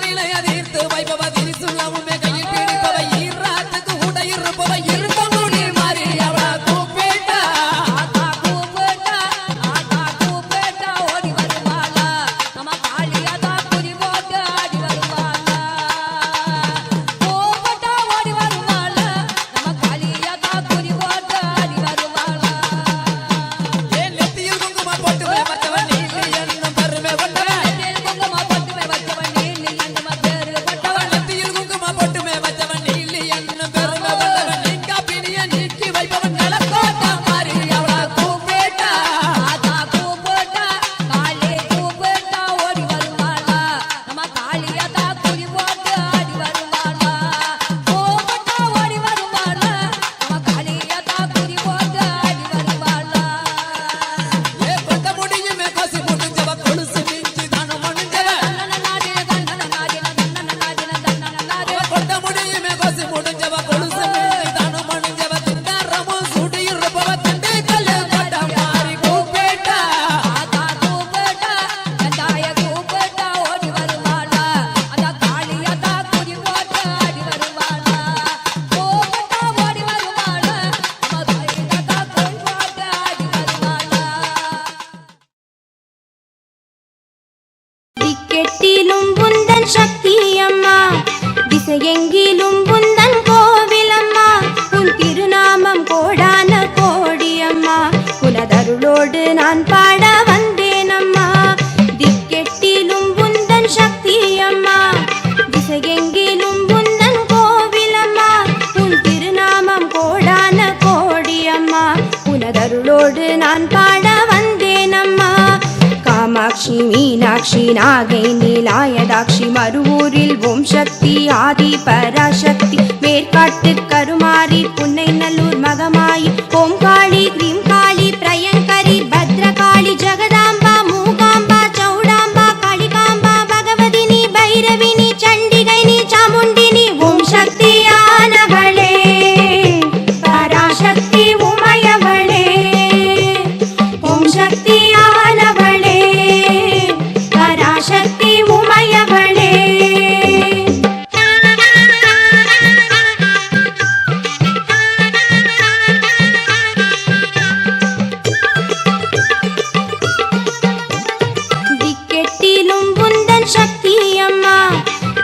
வினைய தீர்த்து வைப்பவ திருசூலமும் கையில் பிடிப்பவ ஈராத்துக்கு உடை இருப்பவ இருக்க முடி மாறி அவள கூப்பிட்டா ஆத்தா கூப்பிட்டா ஓடி வருவாளா நம்ம காளியாதா குறி போட்டு ஆடி வருவாளா கூப்பிட்டா ஓடி வருவாளா நம்ம காளியாதா குறி போட்டு ஆடி வருவாளா ஏன் நெத்தியில் குங்குமம் போட்டு வச்சவன் நீலி என்னும் பெருமை கொண்டவன் குங்கும பட்டுமே வச்சவன் நீ நம்ம பேரு பட்டவன் நெத்தியில் குங்குமம் போட்டுமே வச்சவன் நீலி என்னும் பெருமை கொண்டவன் நீங்க பிணிய நீக்கி வைப்பவன் நலக்கோட்டா மாறி அவள கூப்பிட்டா ஆத்தா கூப்பிட்டா காளி கூப்பிட்டா ஓடி வருவாளா நம்ம காளியாதா குறி போட்டு ஆடி வருவாளா கூப்பிட்டா ஓடி வருவாளா நம்ம காளியாதா குறி போட்டு ஆடி வருவாளா ஏ கொண்ட முடியுமே கொசி முடிஞ்சவ கொலுசு மிஞ்சி தானம் முடிஞ்சவ கொண்ட முடியுமே கொசி முடிஞ்சவ கொலுசு மிஞ்சி தானம் முடிஞ்சவ திண்டாரமும் சுடி இருப்பவ தண்டை கல்லு கொண்ட மாறி கூப்பிட்டா ஆத்தா கூப்பிட்டா கண்டாய கூப்பிட்டா ஓடி வருவாளா அந்த காளியாதா குறி போட்டு ஆடி வருவாளா கூப்பிட்டா ஓடி வருவாளா நம்ம காளியாதா குறி போட்டு ஆடி வருவாளா திக்கெட்டிலும் புந்தன் சக்தி அம்மா திசையெங்கிலும் புந்தன் கோவிலம்மா உன் திருநாமம் கோடான கோடி அம்மா உனதருளோடு நான் பாட வந்தேன் அம்மா திக்கெட்டிலும் புந்தன் சக்தி அம்மா திசையெங்கிலும் புந்தன் கோவிலம்மா உன் திருநாமம் கோடான கோடி அம்மா உனதருளோடு நான் பாட வந்தேன் அம்மா காமாட்சி மீனாட்சி நாகை நீலாயதாட்சி மறுவூரில் ஓம் சக்தி ஆதி பராசக்தி மேற்காட்டு கருமாரி புன்னை நல்லூர் மகமாயி ஓம் காளி கிரீம் காளி பிரயங்கரி பத்ரகாளி ஜெகதாம்பா மூகாம்பா சௌடாம்பா காளிகாம்பா பகவதினி பைரவினி சண்டிகைனி சாமுண்டினி ஓம் சக்தியானவளே பராசக்தி உமையவளே ஓம் சக்தியானவளே பராசக்தி உமையவளே திக்கெட்டிலும் புந்தன் சக்தி அம்மா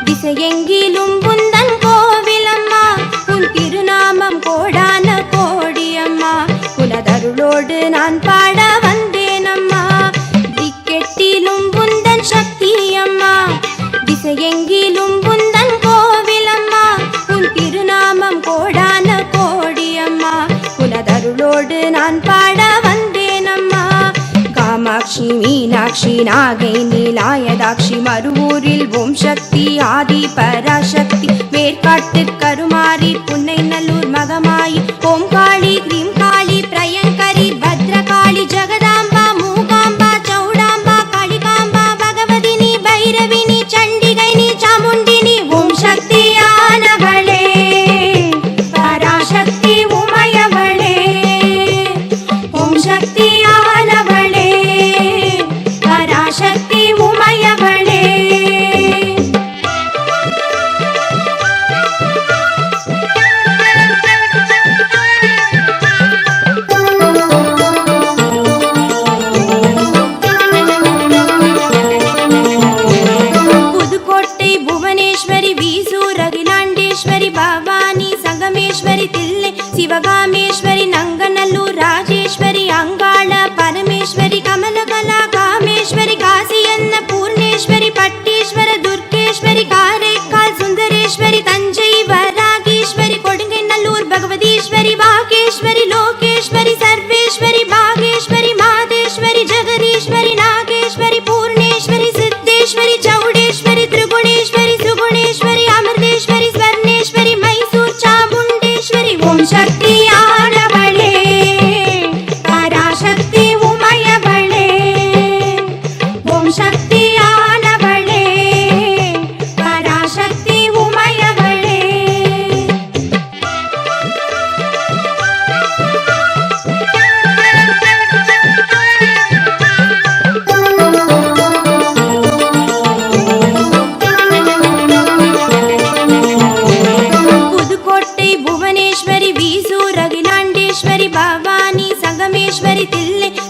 திசையெங்கிலும் புந்தன் கோவிலம்மா உன் திருநாமம் கோடான கோடி அம்மா உனதருளோடு நான் பாட வந்தேன் அம்மா திக்கெட்டிலும் புந்தன் சக்தி அம்மா திசையெங்கிலும் புந்தன் கோவிலம்மா உன் திருநாமம் கோடான கோடி அம்மா உனதருளோடு நான் பாட வந்தேன் அம்மா காமாட்சி மீனாட்சி நாகை நீலாயதாட்சி மறுவூரில் ஓம் சக்தி ஆதி பராசக்தி மேற்காட்டு கருமாரி புன்னை நல்லூர் மகமாயி ஓம் காளி கிரீம் காளி பிரயங்கரி பத்ரகாளி ஜெகதாம்பா மூகாம்பா சௌடாம்பா காளிகாம்பா பகவதினி பைரவினி சண்டிகைனி சாமுண்டினி ஓம் சக்தியானவளே பராசக்தி உமையவளே ஓம் சக்தியானவளே பராசக்தி உமையவளே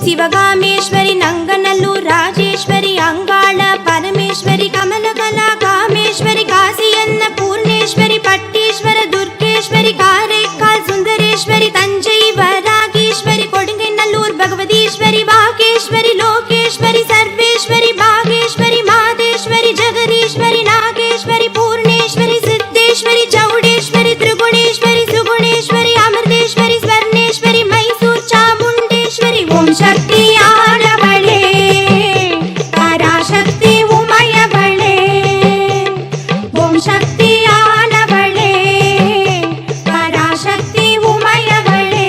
சிவகாமேஸ்வரி நங்கநல்லூர் ராஜேஸ்வரி அங்காள பரமேஸ்வரி கமலகலா காமேஸ்வரி காசி அன்ன பூர்ணேஸ்வரி பட்டேஸ்வர துர்கேஸ்வரி காரைக்கால் சுந்தரேஸ்வரி தஞ்சை வராகேஸ்வரி கொடுங்கநல்லூர் பகவதீஸ்வரி பாகேஸ்வரி லோகேஸ்வரி சர்வேஸ்வரி பாகேஸ்வரி மாதேஸ்வரி ஜெகதீஸ்வரி நாகேஸ்வரி பூர்ணேஸ்வரி சித்தேஸ்வரி சௌடேஸ்வரி திரிகுணேஸ்வரி சுகுணேஸ்வரி அமிர்தேஸ்வரி ஸ்வர்ணேஸ்வரி மைசூர் சாமுண்டேஸ்வரி ஓம் சக்தி ஆனவளே பராசக்தி உமையவளே ஓம் சக்தி ஆனவளே பராசக்தி உமையவளே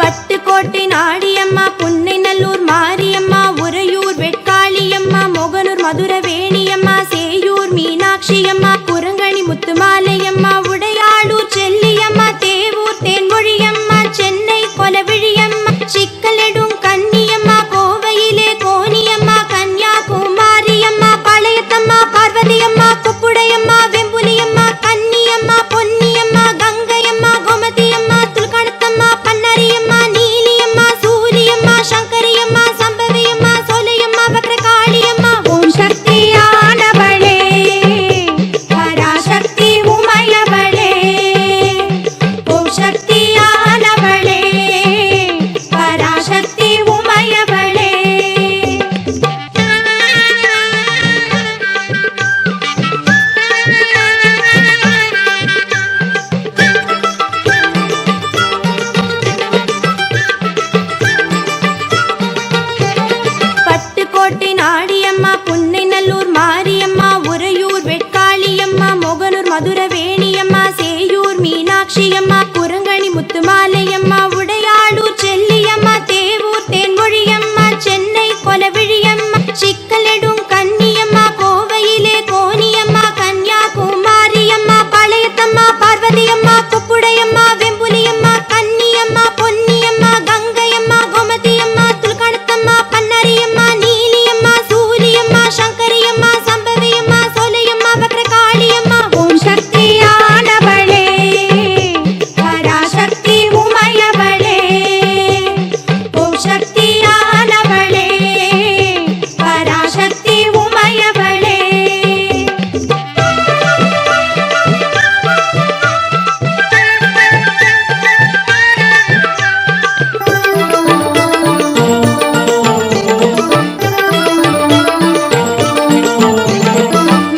பட்டுக்கோட்டை நாடியம்மா புன்னைநல்லூர் மாரியம்மா உறையூர் வெட்காளியம்மா மொகனூர் மதுரவேணியம்மா சேயூர் மீனாட்சியம்மா குரங்கணி முத்துமாலையம்மா உடையாளூர் செல்லியம்மா தேவூர் தேன்மொழியம்மா சென்னை கொலவிழியம்மா சிக்கலெடும் கன்னியம்மா கோவையிலே கோனியம்மா கன்னியாகுமாரியம்மா பழையத்தம்மா பார்வதியம்மா குப்புடையம்மா வெம்புலியம்மா கன்னியம்மா பொன்னியம்மா கங்கையம்மா கோமதியம்மா துல்கணத்தம்மா பன்னரியம்மா நீலியம்மா சூரியம்மா சங்கரியம்மா சம்பவியம்மா சோலையம்மா வக்ரகாளியம்மா ஓம் சக்தி ஆனவளே பராசக்தி உமையவளே ஓம் சக்தி ஆனவளே பராசக்தி உமையவளே பட்டுக்கோட்டை நாடியம்மா புன்னைநல்லூர் மாரியம்மா உறையூர் வெட்காளியம்மா மொகனூர் மதுரவேணியம்மா சேயூர் மீனாட்சியம்மா குரங்கணி முத்துமாலையம்மா உடையாளூர் செல்லியம்மா தேவூர் தேன்மொழியம்மா சென்னை கொலவிழியம்மா சிக்கலெடும் கன்னியம்மா கோவையிலே கோனியம்மா கன்னியாகுமாரியம்மா பழையத்தம்மா பார்வதியம்மா குப்புடையம்மா வெம்புலியம்மா கன்னியம்மா பொன்னியம்மா கங்கையம்மா கோமதியம்மா துல்கணத்தம்மா பன்னரியம்மா நீலியம்மா சூரியம்மா சங்கரியம்மா சம்பவியம்மா சோலையம்மா வக்ரகாளியம்மா ஓம் சக்தி ஆனவளே பராசக்தி உமையவளே ஓம் சக்தி ஆனவளே பராசக்தி உமையவளே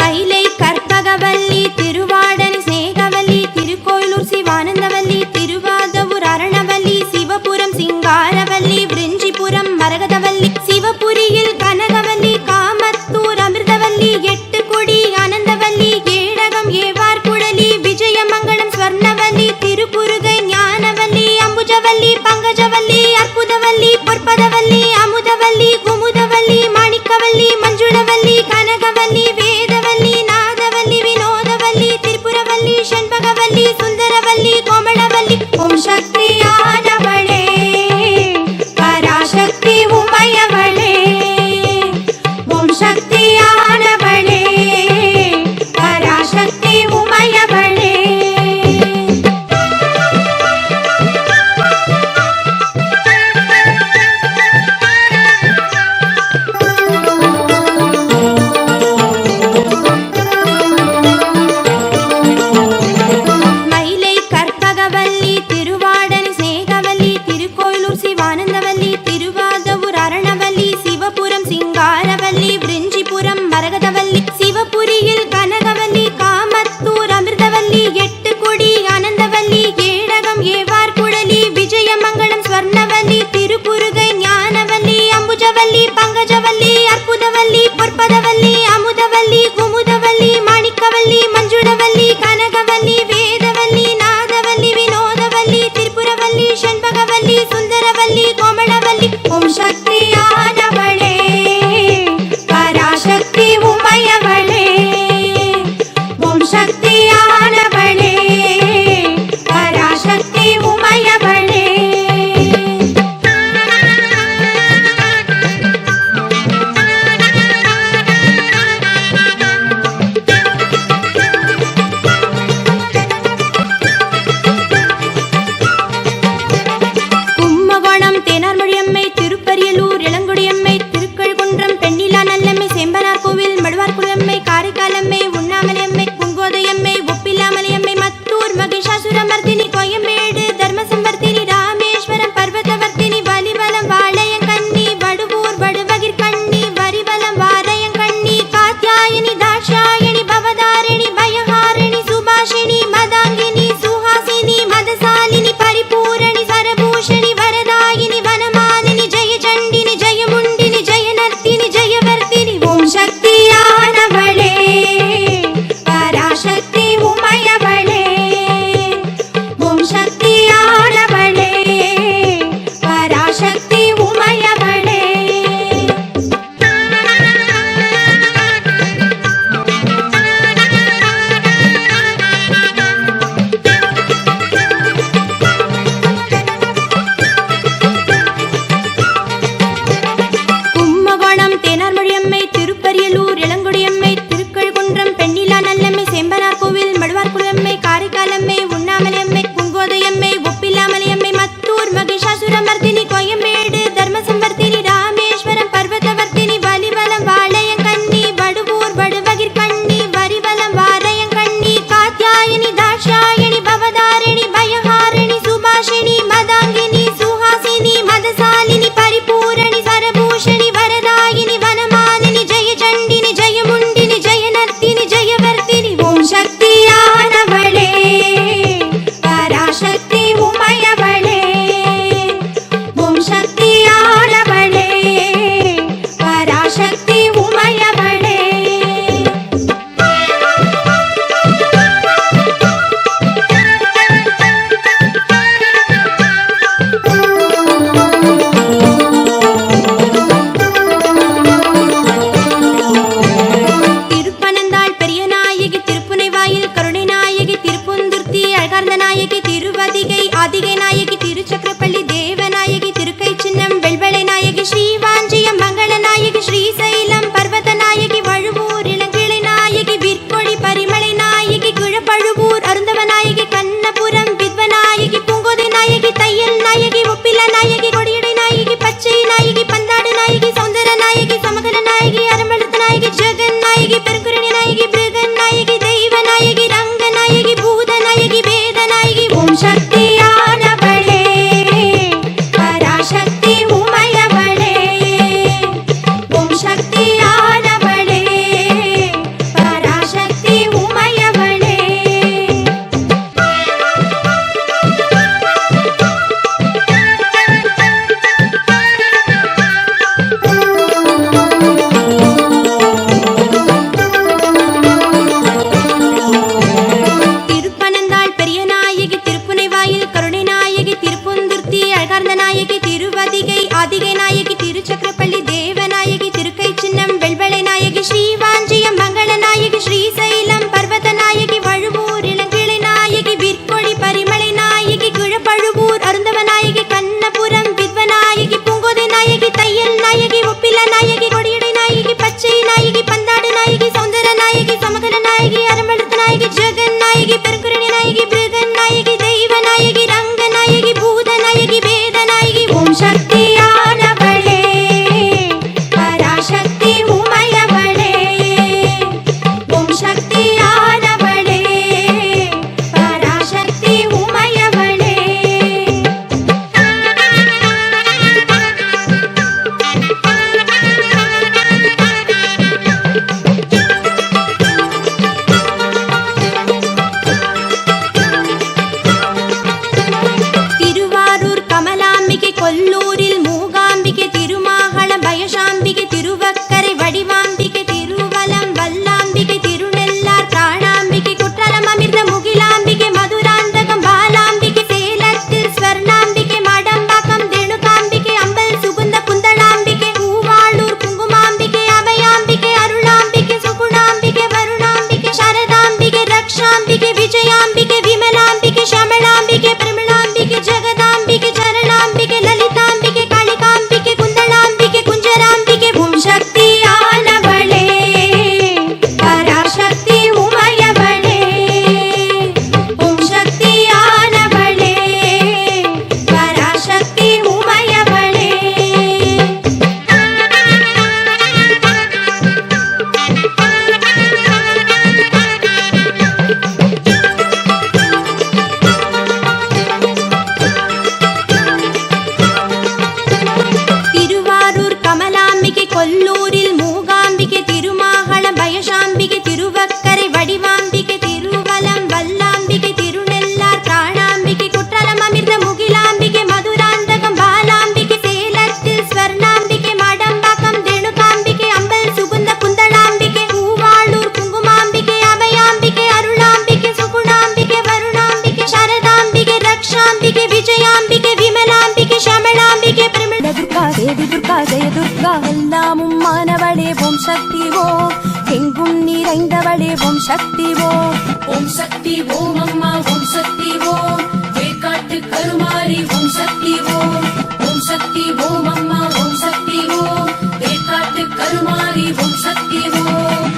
மயிலை கற்பகவல்லி திருவாடனை சிநேகவல்லி திருக்கோயிலூர் சிவானந்தவல்லி திருவாதவூர் அரணவல்லி சிவபுரம் சிங்காரவல்லி விருஞ்சிபுரம் மரகதவல்லி சிவபுரியில் கனகவல்லி காமத்தூர் அமிர்தவல்லி எட்டுக்குடி ஆனந்தவல்லி ஏடகம் ஏவார்குழலி விஜயமங்கலம் ஸ்வர்ணவல்லி திருப்புருகை ஞானவல்லி அம்புஜவல்லி பங்கஜவல்லி அற்புதவல்லி பொற்பதவல்லி அமுதவல்லி குமுதவல்லி மாணிக்கவல்லி மஞ்சுளவல்லி கனகவல்லி வேதவல்லி நாதவல்லி வினோதவல்லி திரிபுரவல்லி ஷண்பகவல்லி சுந்தரவல்லி கோமளவல்லி ஓம் சக்தி ஆனவளே பராசக்தி உமையவளே எல்லாமும் மானவளே ஓம் சக்தி ஓம் எங்கும் நிறைந்தவளே ஓம் சக்தி ஓம் ஓம் சக்தி ஓம் அம்மா ஓம் சக்தி ஓம் வேக்காட்டு கருமாரி ஓம் சக்தி ஓம் ஓம் சக்தி ஓம் அம்மா ஓம் சக்தி ஓம் வேக்காட்டு கருமாரி ஓம் சக்தி ஓம்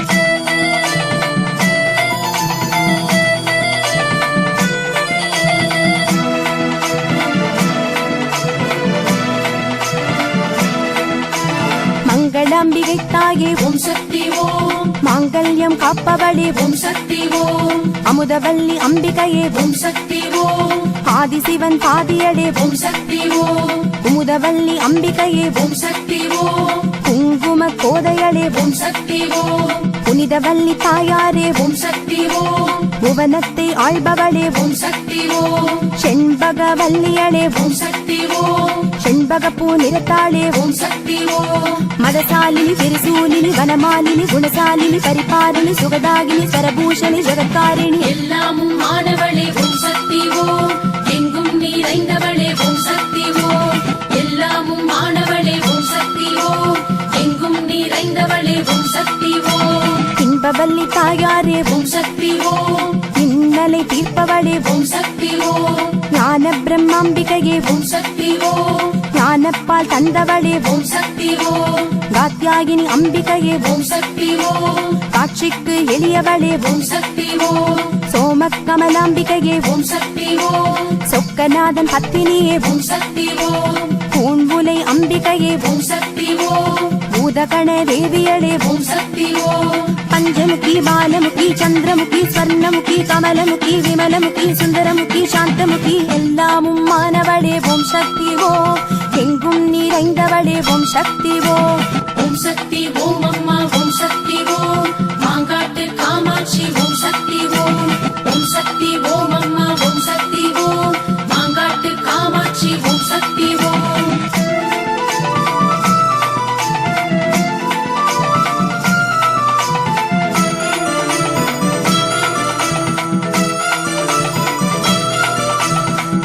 மங்களாம்பிகை தாயே ஓம் சக்தி ஓம் மாங்கல்யம் காப்பவளே ஓம் சக்தி ஓம் அமுதவல்லி அம்பிகையே ஓம் சக்தி ஓம் ஆதிசிவன் பாதியடே ஓம் சக்தி ஓம் குமுதவல்லி அம்பிகையே ஓம் சக்தி ஓம் குங்கும கோதையளே ஓம் சக்தி ஓம் புனிதவல்லி தாயாரே ஓம் சக்தி ஓம் புவனத்தை ஆள்பவளே ஓம் சக்தி ஓம் செண்பகவல்லியளே ஓம் சக்தி ஓம் செண்பகப்பூ நிறத்தாளே ஓம் சக்தி ஓம் மதசாலினி திரிசூலினி வனமாலினி குணசாலினி பரிபாலினி சுகதாகினி சரபூஷணி ஜகத்காரிணி எல்லாமும் மாணவளே ஓம் சக்தி ஓம் எங்கும் நிறைந்தவளே ஓம் சக்தி ஓம் எல்லாமும் மாணவளே ஓம் சக்தி ஓம் எங்கும் நிறைந்தவளே ஓம் சக்தி ஓம் இன்பவல்லி தாயாரே ஓம் சக்தி ஓம் இன்னலை தீர்ப்பவளே ஓம் சக்தி ஓம் ஞான பிரம்மாம்பிகையே ஓம் சக்தி ஓம் ஞானப்பால் தந்தவளே ஓம் சக்தி ஓம் காத்யாயினி அம்பிகையே ஓம் சக்தி ஓம் காட்சிக்கு எளியவளே ஓம் சக்தி ஓம் சோமக்கமலாம்பிகையே ஓம் சக்தி ஓம் சொக்கநாதன் பத்தினியே ஓம் சக்தி ஓம் பூண்புலை அம்பிகையே ஓம் சக்தி ஓம் பூதகண தேவியளே ஓம் சக்தி ஓம் பஞ்சமுகி பாலமுகி சந்திரமுகி ஸ்வர்ணமுகி கமலமுகி விமலமுகி சுந்தரமுகி சாந்தமுகி எல்லாமும் மானவளே ஓம் சக்தி ஓம் எங்கும் நிறைந்தவளே ஓம் சக்தி ஓம் ஓம் சக்தி ஓம் அம்மா ஓம் சக்தி ஓம் மாங்காட்டு காமாட்சி ஓம் சக்தி ஓம் ஓம் சக்தி ஓம் அம்மா ஓம் சக்தி ஓம் மாங்காட்டு காமாட்சி ஓம் சக்தி ஓம்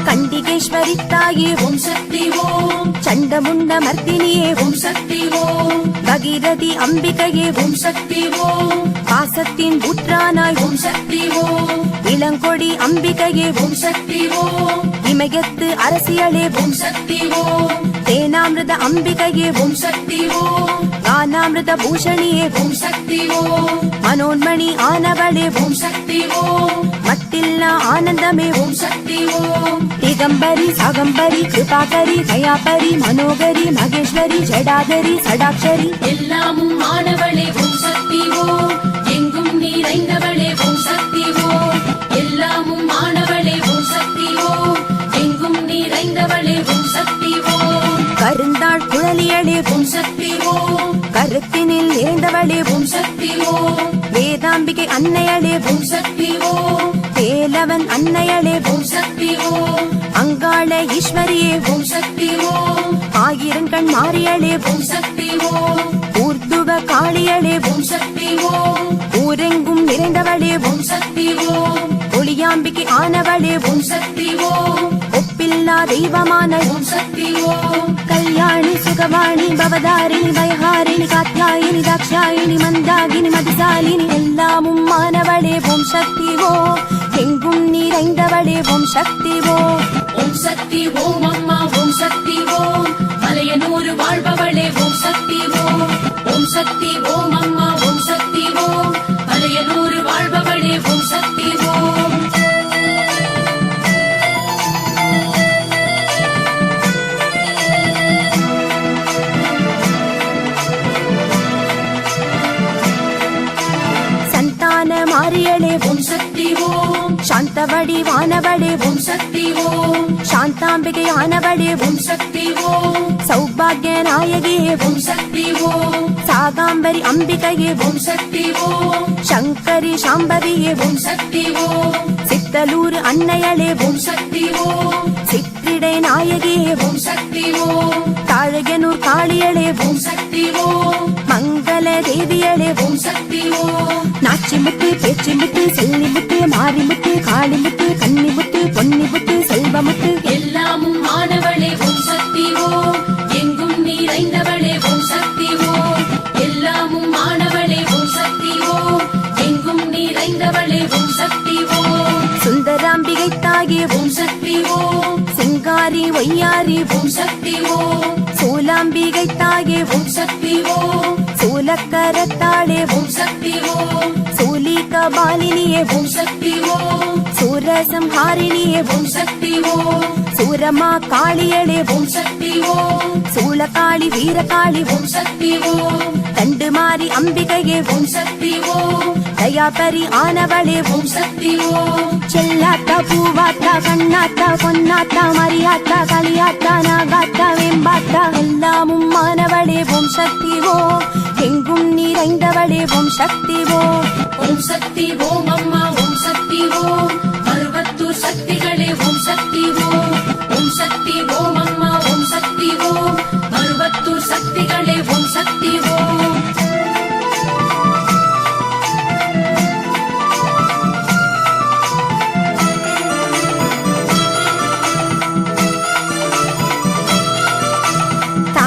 கண்டிகேஸ்வரி தாயே ஓம் சக்தி ஓம் சண்டமுண்ட மர்த்தினியே ஓம் சக்தி ஓம் பகீரதி அம்பிகையே ஓம் சக்தி ஓம் பாசத்தின் புற்றானாய் ஓம் சக்தி ஓம் இளங்கொடி அம்பிகையே ஓம் சக்தி ஓம் இமயத்து அரசியலே ஓம் சக்தி ஓம் தேனாமிருத அம்பிகையே ஓம் சக்தி ஓம் கானாமிருத பூஷணியே ஓம் சக்தி ஓம் மனோன்மணி ஆனவளே ஓம் சக்தி ஓம் மத்தில்லா ஆனந்தமே ஓம் சக்தி ஓம் திகம்பரி சகம்பரி கிருபாகரி தயாபரி மனோகரி மகேஸ்வரி ஜடாதரி சடாக்ஷரி எல்லாமும் மாணவளே ஓம் சக்தி ஓம் எங்கும் நிறைந்தவளே ஓம் சக்தி ஓம் எல்லாமும் மாணவளே ஓம் சக்தி ஓம் எங்கும் நிறைந்தவளே ஓம் சக்தி ஓம் கருந்தாள் குழலியளே ஓம் சக்தி ஓம் கருத்தினில் நிறைந்தவளே ஓம் சக்தி ஓம் வேதாம்பிகை அன்னையளே ஓம் சக்தி ஓம் வேலவன் அன்னையளே ஓம் சக்தி ஓம் அங்காள ஈஸ்வரியே ஓம் சக்தி ஓம் ஆயிரங்கண் மாறியளே ஓம் சக்தி ஓம் ஊர்துவ காளியளே ஓம் சக்தி ஓம் ஊரெங்கும் நிறைந்தவளே ஓம் சக்தி ஓம் ஒளியாம்பிகை ஆனவளே ஓம் சக்தி ஓம் ஒப்பில்லா தெய்வமான ஓம் சக்தி ஓம் கல்யாணி சுகவாணி பவதாரிணி பயஹாரிணி காத்யாயினி தாக்ஷாயினி மந்தாகினி மதிசாலினி எல்லாமும் மானவளே ஓம் சக்தி ஓம் எங்கும் நிறைந்தவளே ஓம் சக்தி ஓம் ஓம் சக்தி ஓம் அம்மா ஓம் சக்தி ஓம் மலையனூர் வாழ்பவளே ஓம் சக்தி ஓம் ஓம் சக்தி ஓம் அம்மா ஓம் சக்தி ஓம் மலையனூர் வாழ்பவளே ஓம் சக்தி ஓம் சந்தான மாரியளே ஓம் சக்தி ஓம் சாந்தவடி வானவளே ஓம் சக்தி ஓம் சாந்தாம்பிகை ஆனவளே ஓம் சக்தி ஓம் சௌபாகிய நாயகியே ஓம் சக்தி ஓம் சாகாம்பரி அம்பிகையே ஓம் சக்தி ஓம் சங்கரி சாம்பவியே ஓம் சக்தி ஓம் சித்தலூர் அன்னையளே ஓம் சக்தி ஓம் சித்திடை நாயகியே ஓம் சக்தி ஓம் தாழகனூர் காளியளே ஓம் சக்தி ஓம் மங்கள தேவியளே ஓம் சக்தி ஓம் நாச்சிமுத்து பேச்சிமுத்து செல்லிமுத்து மாரிமுத்து காளிமுத்து கன்னிமுத்து பொன்னிமுத்து செல்வமுத்து எல்லாமும் மாணவளே ஓம் சக்தி ஓம் எங்கும் நிறைந்தவளே ஓம் சக்தி ஓம் ஒய்யாரி ஓம் சக்தி ஓம் சூலாம்பிகை தாயே ஓம் சக்தி ஓம் சூலக்கரத்தாளே ஓம் சக்தி ஓம் சூலி கபாலினியே ஓம் சக்தி ஓம் சூரசம்ஹாரிணியே ஓம் சக்தி ஓம் சூரமா காளியளே ஓம் சக்தி ஓம் சூலகாளி வீரகாளி ஓம் சக்தி ஓம் தண்டு மாறி அம்பிகையே ஓம் சக்தி ஓம் தயாபரி ஆனவளே ஓம் சக்தி ஓம் செல்லாத்தா பூவாத்தா கண்ணாத்தா பொன்னாத்தா மரியாத்தா களியாத்தா நாகாத்தா வெம்பாத்தா எல்லாமும் மானவளே ஓம் சக்தி ஓம் எங்கும் நிறைந்தவளே ஓம் சக்தி ஓம் ஓம் சக்தி ஓம் அம்மா ஓம் சக்தி ஓம் அறுபத்தூர் சக்திகளே ஓம் சக்தி ஓம் ஓம் சக்தி ஓம் அம்மா ஓம் சக்தி ஓம் அறுபத்தூர் சக்திகளே ஓம் சக்தி ஓம்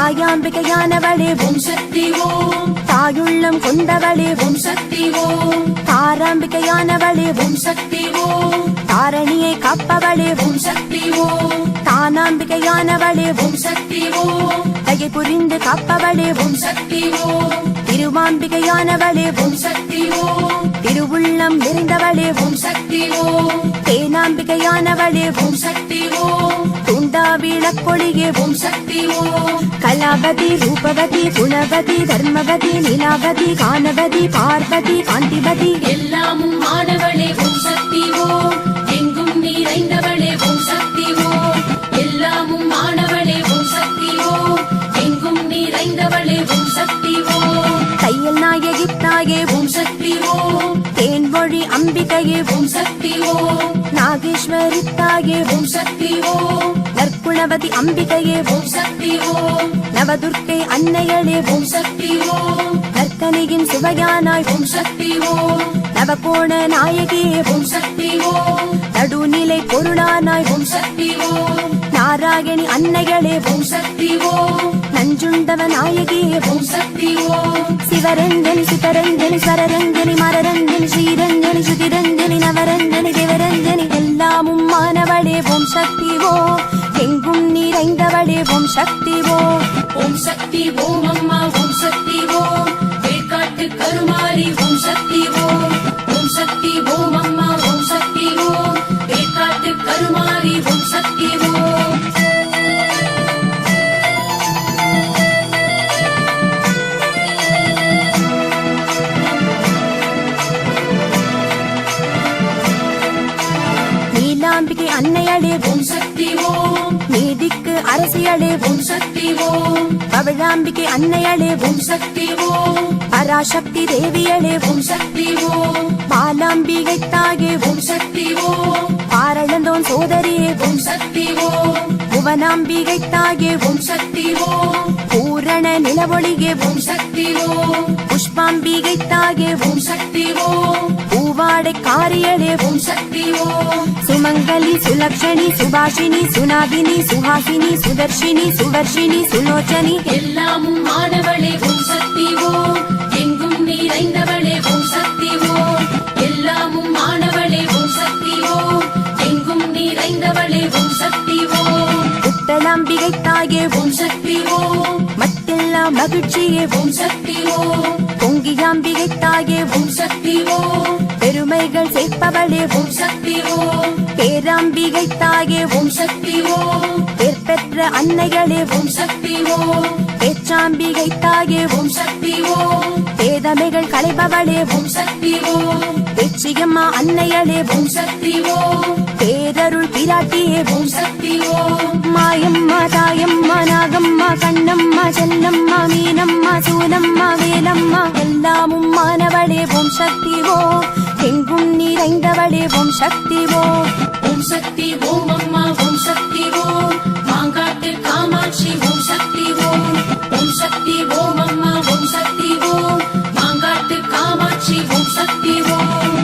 தாயாம்பிகையானவளே ஓம் சக்தி ஓம் தாயுள்ளம் கொண்டவளே ஓம் சக்தி ஓம் தாராம்பிகையானவளே ஓம் சக்தி ஓம் தாரணியை காப்பவளே ஓம் சக்தி ஓம் தானாம்பிகையானவளே ஓம் சக்தி ஓம் தகை புரிந்து காப்பவளே ஓம் சக்தி ஓம் திருமாம்பிகையானவளே ஓம் சக்தி ஓம் திருவுள்ளம் நிறைந்தவளே ஓம் சக்தி ஓம் தேனாம்பிகையானவளே ஓம் சக்தி ஓம் துண்டா விளக்கொழியே ஓம் சக்தி ஓம் கலாபதி ரூபவதி குணவதி தர்மவதி நிலாவதி கானவதி பார்வதி காந்திபதி எல்லாமும் மாணவளே ஓம் சக்தி ஓம் எங்கும் நிறைந்தவளே ஓம் சக்தி ஓம் எல்லாமும் மாணவளே ஓம் சக்தி ஓம் எங்கும் நிறைந்தவளே ஓம் சக்தி ஓம் தையல் நாயகி தாயே ஓம் சக்தி ஓம் தேன்மொழி அம்பிகையே ஓம் சக்தி ஓம் நாகேஸ்வரி தாயே ஓம் சக்தி ஓம் நற்குணவதி அம்பிகையே ஓம் சக்தி ஓம் நவதுர்க்கை அன்னையளே ஓம் சக்தி ஓம் நற்கனியின் சுவையானாய் ஓம் சக்தி ஓம் நவகோண நாயகியே ஓம் சக்தி ஓம் நடுநிலை பொருளானாய் ஓம் சக்தி ஓம் நாராயணி அன்னைகளே ஓம் சக்தி ஓம் நஞ்சுண்டவ நாயகியே ஓம் சக்தி ஓம் சிவரஞ்சனி சிதரஞ்சனி சரரஞ்சனி மரரஞ்சனி ஸ்ரீரஞ்சனி சுதிரஞ்சனி நவரஞ்சனி தேவரஞ்சனி எல்லாமும் மானவளே ஓம் சக்தி ஓம் எங்கும் நிறைந்தவளே ஓம் சக்தி ஓம் ஓம் சக்தி ஓம் அம்மா ஓம் சக்தி ஓம் வேட்காட்டு கருமாரி ஓம் சக்தி ஓம் ஓம் சக்தி ஓம் அம்மா ஓம் சக்தி ஓம் வேட்காட்டு கருமாரி ஓம் சக்தி ஓம் நீலாம்பிகை அன்னையளே ஓம் சக்தி ஓம் நீதிக்கு அரசியளே ஓம் சக்தி ஓம் பவழாம்பிகை அன்னையளே ஓம் சக்தி ஓம் பராசக்தி தேவியளே ஓம் சக்தி ஓம் பாலாம்பிகை தாயே ஓம் சக்தி ஓம் பாரளந்தோன் சோதரியே ஓம் சக்தி ஓம் புவனாம்பிகை தாயே ஓம் சக்தி ஓம் பூரண நிலவொளியே ஓம் சக்தி ஓம் புஷ்பாம்பிகை தாயே ஓம் சக்தி ஓம் பூவாடை காரியளே ஓம் சக்தி ஓம் சுமங்கலி சுலக்ஷணி சுபாஷினி சுனாகினி சுஹாசினி சுதர்ஷினி சுவர்ஷினி சுலோச்சனி எல்லாமும் மாணவளே ஓம் சக்தி ஓம் எங்கும் நிறைந்தவளே ஓம் சக்தி ஓம் எல்லாமும் மாணவளே ஓம் சக்தி ஓம் எங்கும் நிறைந்தவளே ஓம் சக்தி ஓம் புத்தலாம்பிகை தாயே ஓம் சக்தி ஓம் மட்டெல்லா மகிழ்ச்சியே ஓம் சக்தி ஓம் பொங்கியாம்பிகை தாயே ஓம் சக்தி ஓம் பெருமைகள் சேர்ப்பவளே ஓம் சக்தி ஓம் பேராம்பிகை தாயே ஓம் சக்தி ஓம் பேர் பெற்ற அன்னைகளே ஓம் சக்தி ஓம் பேச்சாம்பிகை தாயே ஓம் சக்தி ஓம் பேதமைகள் களைபவளே ஓம் சக்தி ஓம் பேச்சியம்மா அன்னையளே ஓம் சக்தி ஓம் பேரருள் பிராட்டியே ஓம் சக்தி ஓம் மாயம்மா தாயம்மா நாகம்மா கண்ணம்மா செல்லம்மா மீனம்மா சூலம்மா வேலம்மா எல்லாமும் மானவளே ஓம் சக்தி ஓம் எங்கும் நிறைந்தவளே ஓம் சக்தி ஓம் ஓம் சக்தி ஓம் அம்மா ஓம் சக்தி ஓம் மாங்காட்டு காமாட்சி ஓம் சக்தி ஓம் ஓம் சக்தி ஓம் அம்மா ஓம் சக்தி ஓம் மாங்காட்டு காமாட்சி ஓம் சக்தி ஓம்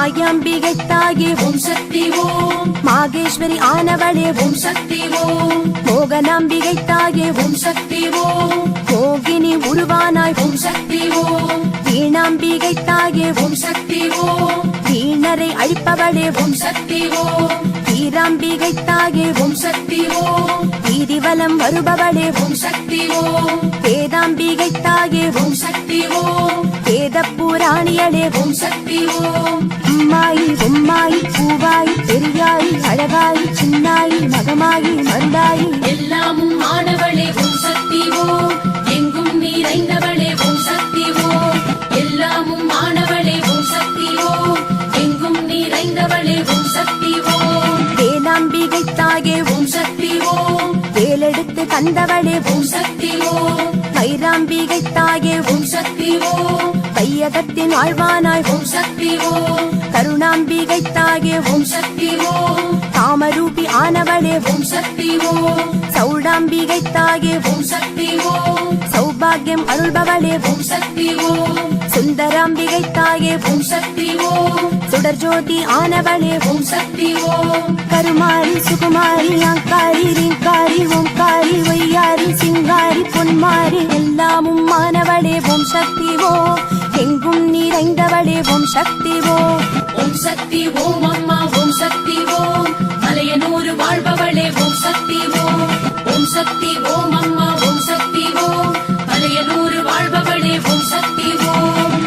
மாயாம்பிகை தாயே ஓம் சக்தி ஓம் மாகேஸ்வரி ஆனவளே ஓம் சக்தி ஓம் மோகனாம்பிகை தாயே ஓம் சக்தி ஓம் மோகினி உருவானாய் ஓம் சக்தி ஓம் வீணாம்பிகை தாயே ஓம் சக்தி ஓம் வீணரை அழிப்பவளே ஓம் சக்தி ஓம் வீராம்பிகை தாயே ஓம் சக்தி ஓம் வீதிவலம் வருபவளே ஓம் சக்தி ஓம் வேதாம்பிகை தாயே ஓம் சக்தி ஓம் வேத புராணியளே ஓம் சக்தி ஓம் அம்மாயி பொம்மாயி பூவாயி பெரியாயி அழகாயி சின்னாயி மகமாயி மருந்தாயி எல்லாமும் ஆனவளே ஓம் சக்தி ஓம் எங்கும் நிறைந்தவளே ஓம் சக்தி ஓம் எல்லாமும் ஆனவளே ஓம் சக்தி ஓம் எங்கும் நிறைந்தவளே ஓம் சக்தி ஓம் வேதாம்பிகை தாயே ஓம் சக்தி ஓம் வேலெடுத்து தந்தவளே ஓம் சக்தி ஓம் வைராம்பிகை தாயே ஓம் சக்தி ஓம் கையகத்தின் ஆழ்வானாய் ஓம் சக்தி ஓம் கருணாம்பிகை தாயே ஓம் சக்தி ஓம் காமரூபி ஆனவளே ஓம் சக்தி ஓம் சௌடாம்பிகை தாயே ஓம் சக்தி ஓம் சௌபாகியம் அருள்பவளே ஓம் சக்தி ஓம் சுந்தராம்பிகை தாயே ஓம் சக்தி ஓம் சுடர்ஜோதி ஆனவளே ஓம் சக்தி ஓம் கருமாரி சுகுமாரி அங்காரி ரீங்காரி ஓம்காரி ஒய்யாரி சிங்காரி பொன்மாரி எல்லாமும் மானவளே ஓம் சக்தி ஓம் எங்கும் நிறைந்தவளே ஓம் சக்தி ஓம் ஓம் சக்தி ஓம் அம்மா ஓம் சக்தி ஓம் மலையனூர் வாழ்பவளே ஓம் சக்தி ஓம் ஓம் சக்தி ஓம் அம்மா ஓம் சக்தி ஓம் மலையனூர் வாழ்பவளே ஓம் சக்தி ஓம்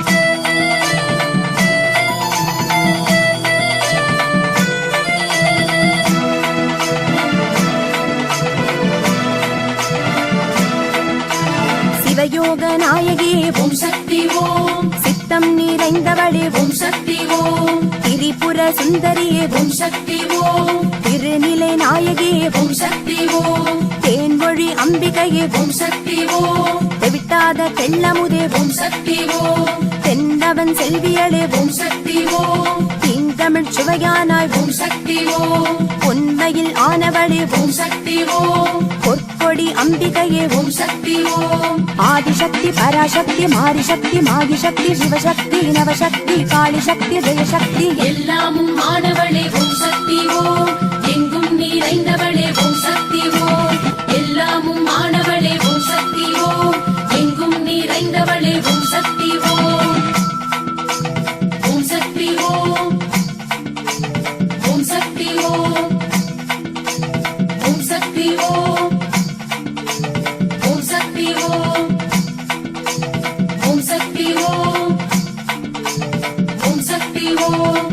சிவயோக நாயகியே ஓம் சக்தி ஓம் சித்தம் நிறைந்தவளே ஓம் சக்தி ஓம் திரிபுர சுந்தரியே ஓம் சக்தி ஓம் திருநிலை நாயகியே ஓம் சக்தி ஓம் தேன்மொழி அம்பிகையே ஓம் சக்தி ஓம் தெவிட்டாத தெள்ளமுதே ஓம் சக்தி ஓம் தென்னவன் செல்வியளே ஓம் சக்தி ஓம் தீந்தமிழ் சுவையானாய் ஓம் சக்தி ஓம் பொன்மையில் ஆனவளே ஓம் சக்தி ஓம் பொற்கொடி அம்பிகையே ஓம் சக்தி ஓம் ஆதிசக்தி பராசக்தி மாரிசக்தி மாகிசக்தி சிவசக்தி நவசக்தி காளிசக்தி ஜெயசக்தி எல்லாமும் ஆனவளே ஓம் சக்தி ஓம் எங்கும் நிறைந்தவளே ஓம் சக்தி ஓம் எல்லாமும் ஆனவளே ஓம் சக்தி ஓம் எங்கும் நிறைந்தவளே ஓம் சக்தி ஓம் ஓம் சக்தி ஓம் ஓம் சக்தி ஓம் ஓம் சக்தி ஓம் ஓம் சக்தி ஓம் ஓம் சக்தி ஓம் ஓம் சக்தி ஓம்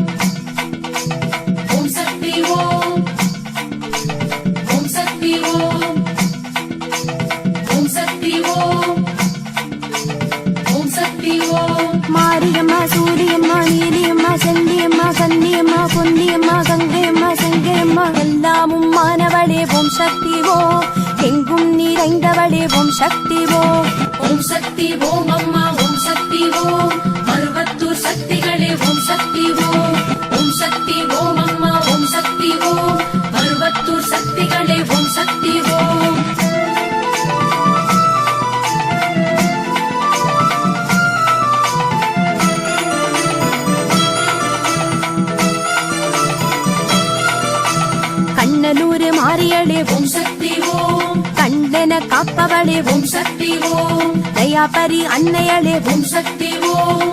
ஓம் சக்தி ஓம் ஓம் சக்தி ஓம் ஓம் சக்தி ஓம் ஓம் சக்தி ஓம் மாரியம்மா சூரியம்மா நீலியம்மா செல்லியம்மா கன்னியம்மா பொன்னியம்மா கங்கையம்மா செங்கையம்மா எல்லாமும் மானவளே ஓம் சக்தி ஓம் எங்கும் நிறைந்தவளே ஓம் சக்தி ஓம் ஓம் சக்தி ஓம் அம்மா ஓம் சக்தி ஓம் மருவத்தூர் சக்திகளே ஓம் சக்தி ஓம் ஓம் சக்தி ஓம் அம்மா ஓம் சக்தி ஓம் மருவத்தூர் சக்திகளே ஓம் சக்தி ஓம் கண்ணனூர் மாரியளே ஓம் சக்தி ஓம் கண்டன காப்பவளே ஓம் சக்தி ஓம் தயாபரி அன்னையளே ஓம் சக்தி ஓம்